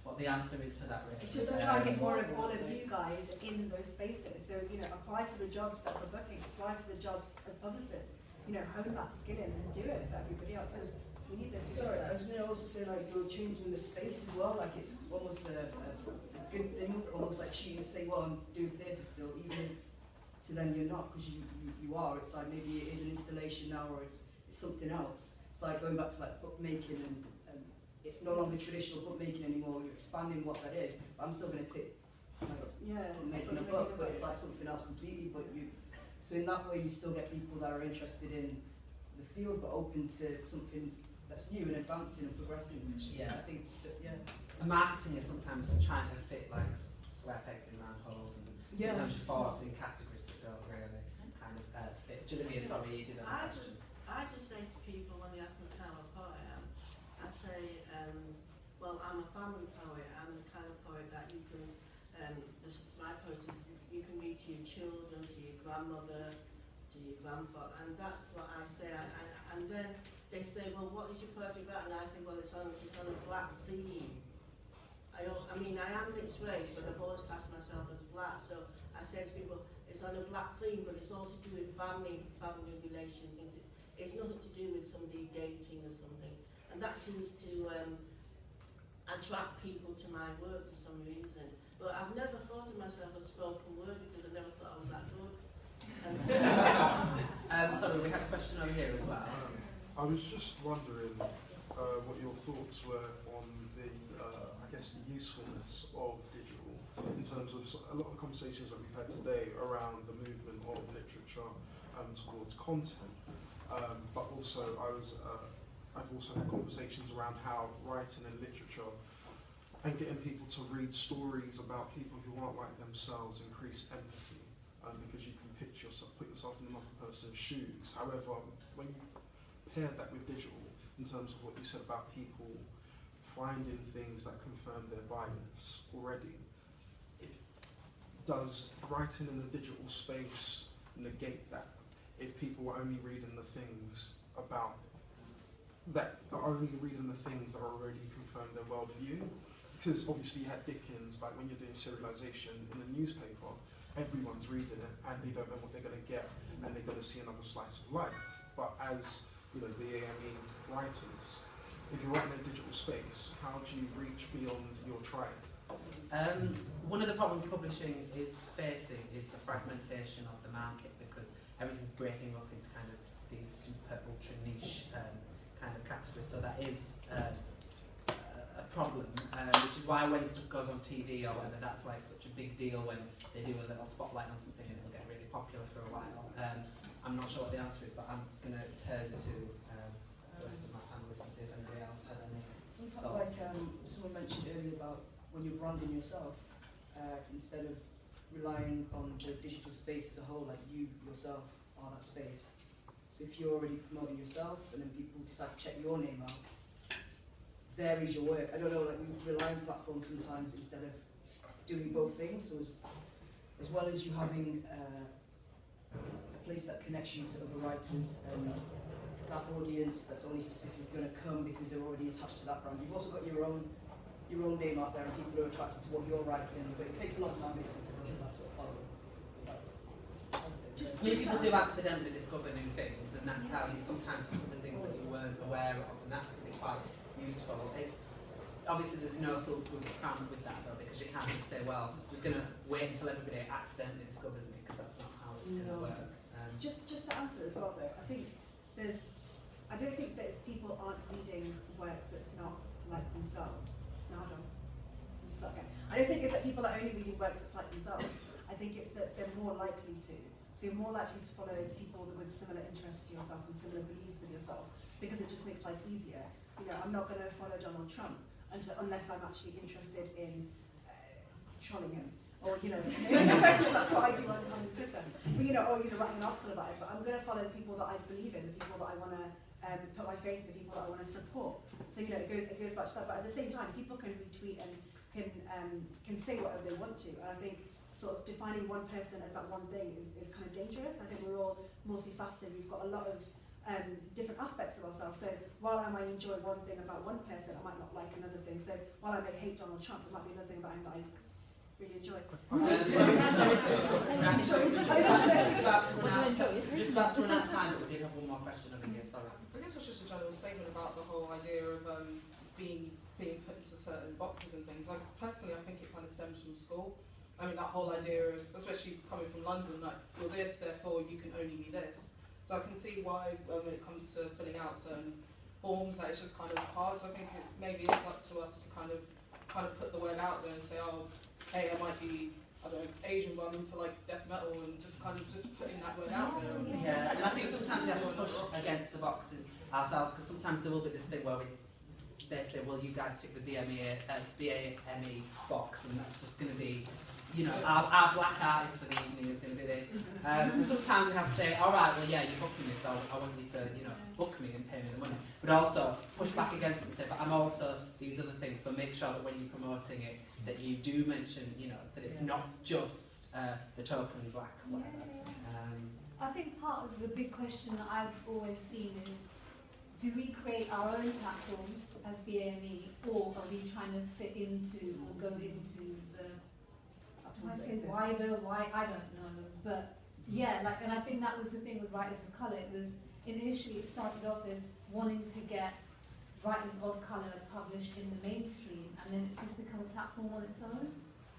what the answer is for that, really. It's just to try and get more of all of you guys in those spaces. So, you know, apply for the jobs that we're booking, apply for the jobs as publicists, you know, hone that skill in and do it for everybody else, because we need this. Sorry, I was going to also say, like, you're changing the space as well, like it's almost a good thing, almost like cheating to say, well, I'm doing theatre still, even if to then you're not, because you are. It's like maybe it is an installation now, or it's something else. It's like going back to like bookmaking, and it's no longer traditional bookmaking anymore. You're expanding what that is. But I'm still going to take making a book, but it's like something else completely. But so in that way, you still get people that are interested in the field, but open to something that's new and advancing and progressing. Yeah, I think And marketing is sometimes trying to fit like square pegs in round holes, and sometimes you're forcing categories that don't really kind of fit. Julia, sorry, you didn't. I just say to people when they ask me what kind of poet I am, I say, well, I'm a family poet. I'm the kind of poet that you can, my poetry, you can read to your children, to your grandmother, to your grandpa, and that's what I say. And then they say, well, what is your poetry about? And I say, well, it's on a black theme. I mean, I am mixed race, but I've always classed myself as black. So I say to people, it's on a black theme, but it's all to do with family relation things. It's nothing to do with somebody dating or something. And that seems to attract people to my work for some reason. But I've never thought of myself as spoken word because I never thought I was that good. And so sorry, we had a question over here as well. I was just wondering what your thoughts were on the, I guess, the usefulness of digital in terms of a lot of the conversations that we've had today around the movement of literature towards content. But also, I've also had conversations around how writing and literature and getting people to read stories about people who aren't like themselves increase empathy, because you can put yourself in another person's shoes. However, when you pair that with digital, in terms of what you said about people finding things that confirm their bias already. Does writing in the digital space negate that? If people were only reading the things about that are only reading the things that already confirm their worldview? Because obviously you had Dickens, like when you're doing serialization in the newspaper, everyone's reading it and they don't know what they're going to get and they're going to see another slice of life. But as you know, the AME writers, if you're writing in a digital space, how do you reach beyond your tribe? One of the problems publishing is facing is the fragmentation of the market, because everything's breaking up into kind of these super ultra niche kind of categories. So that is a problem, which is why when stuff goes on TV or whatever, that's like such a big deal when they do a little spotlight on something and it'll get really popular for a while. I'm not sure what the answer is, but I'm going to turn to the rest of my panelists and see if anybody else had any. Sometimes, like someone mentioned earlier about when you're branding yourself, instead of relying on the digital space as a whole, like you yourself are that space. So if you're already promoting yourself and then people decide to check your name out, there is your work. I don't know, like we rely on platforms sometimes instead of doing both things. So as well as you having a place that connects you to other writers and that audience that's only specifically going to come because they're already attached to that brand, you've also got your own name out there and people are attracted to what you're writing, but it takes a long time basically to build that sort of following. People do accidentally discover new things, and that's how you sometimes discover things that you weren't aware of, and that can be quite useful. It's obviously there's no foolproof plan with that though, because you can't just say, well, I'm just going to wait until everybody accidentally discovers me, because that's not how it's going to work. Just to answer as well though, I don't think that it's people aren't reading work that's not like themselves. No, I don't. I'm just okay. I don't think it's that people are only reading work that's like themselves. I think it's that they're more likely to. So you're more likely to follow people with similar interests to yourself and similar beliefs with yourself, because it just makes life easier. You know, I'm not going to follow Donald Trump unless I'm actually interested in trolling him. Or, you know, that's what I do on Twitter. But, you know, or, you know, writing an article about it. But I'm going to follow the people that I believe in, the people that I want to put my faith in, the people that I want to support. So, you know, it goes back to that. But at the same time, people can retweet and can say whatever they want to. And I think sort of defining one person as that one thing is kind of dangerous. I think we're all multifaceted. We've got a lot of different aspects of ourselves. So while I might enjoy one thing about one person, I might not like another thing. So while I may hate Donald Trump, there might be another thing about him that I really enjoy. Just about to run out of time, but we did have one more question over here, sorry. I guess it's just a general statement about the whole idea of being put into certain boxes and things. Like personally, I think it kind of stems from school. I mean, that whole idea of, especially coming from London, like you're this, therefore you can only be this. So I can see why when it comes to filling out certain forms, that it's just kind of hard. So I think maybe it's up to us to kind of put the word out there and say, oh, hey, I might be, I don't know, Asian, but I'm into like death metal, and just kind of just putting that word out there. Yeah, and I think sometimes we have to push against the boxes ourselves, because sometimes there will be this thing where they say, well, you guys tick the BAME box, and that's just going to be, you know, our black artist for the evening is going to be this. And sometimes we have to say, all right, well, yeah, you're booking me, so I want you to, you know, book me and pay me the money. But also push back against it and say, but I'm also these other things, so make sure that when you're promoting it, that you do mention, you know, that it's not just the token black, whatever. I think part of the big question that I've always seen is, do we create our own platforms as BAME, or are we trying to fit into or go into the, I say wider, I don't know, but yeah, like, and I think that was the thing with Writers of Colour. It was, initially it started off as wanting to get writers of colour published in the mainstream, and then it's just become a platform on its own.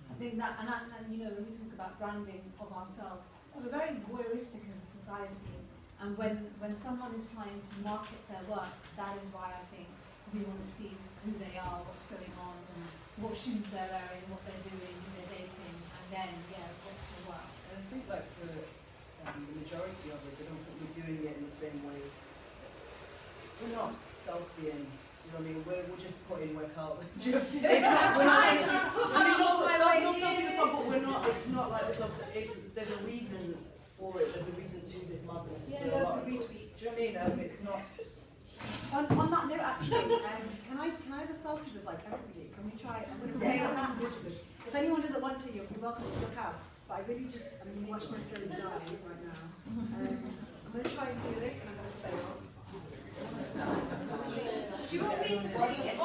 I think that, and you know, when we talk about branding of ourselves, we're very voyeuristic as a society, and when someone is trying to market their work, that is why I think we want to see who they are, what's going on, and what shoes they're wearing, what they're doing, who they're dating, and then, yeah, what's the work. And I think like for the majority of us, I don't think we're doing it in the same way. We're not selfieing, you know what I mean? We're just putting work out. It's not, we're not, but we're not, it's not like this, there's a reason for it, there's a reason to this madness. Yeah, for a lot lots of of, retweets. do you know what I mean? It's not, On that note, actually, can I have a selfie with like everybody? Can we try? I'm going to play on this visually. If anyone doesn't want to, you're welcome to look out. But I really just, I'm going to watch my phone die right now. I'm going to try and do this, and I'm going to fail. Do you want me to take it?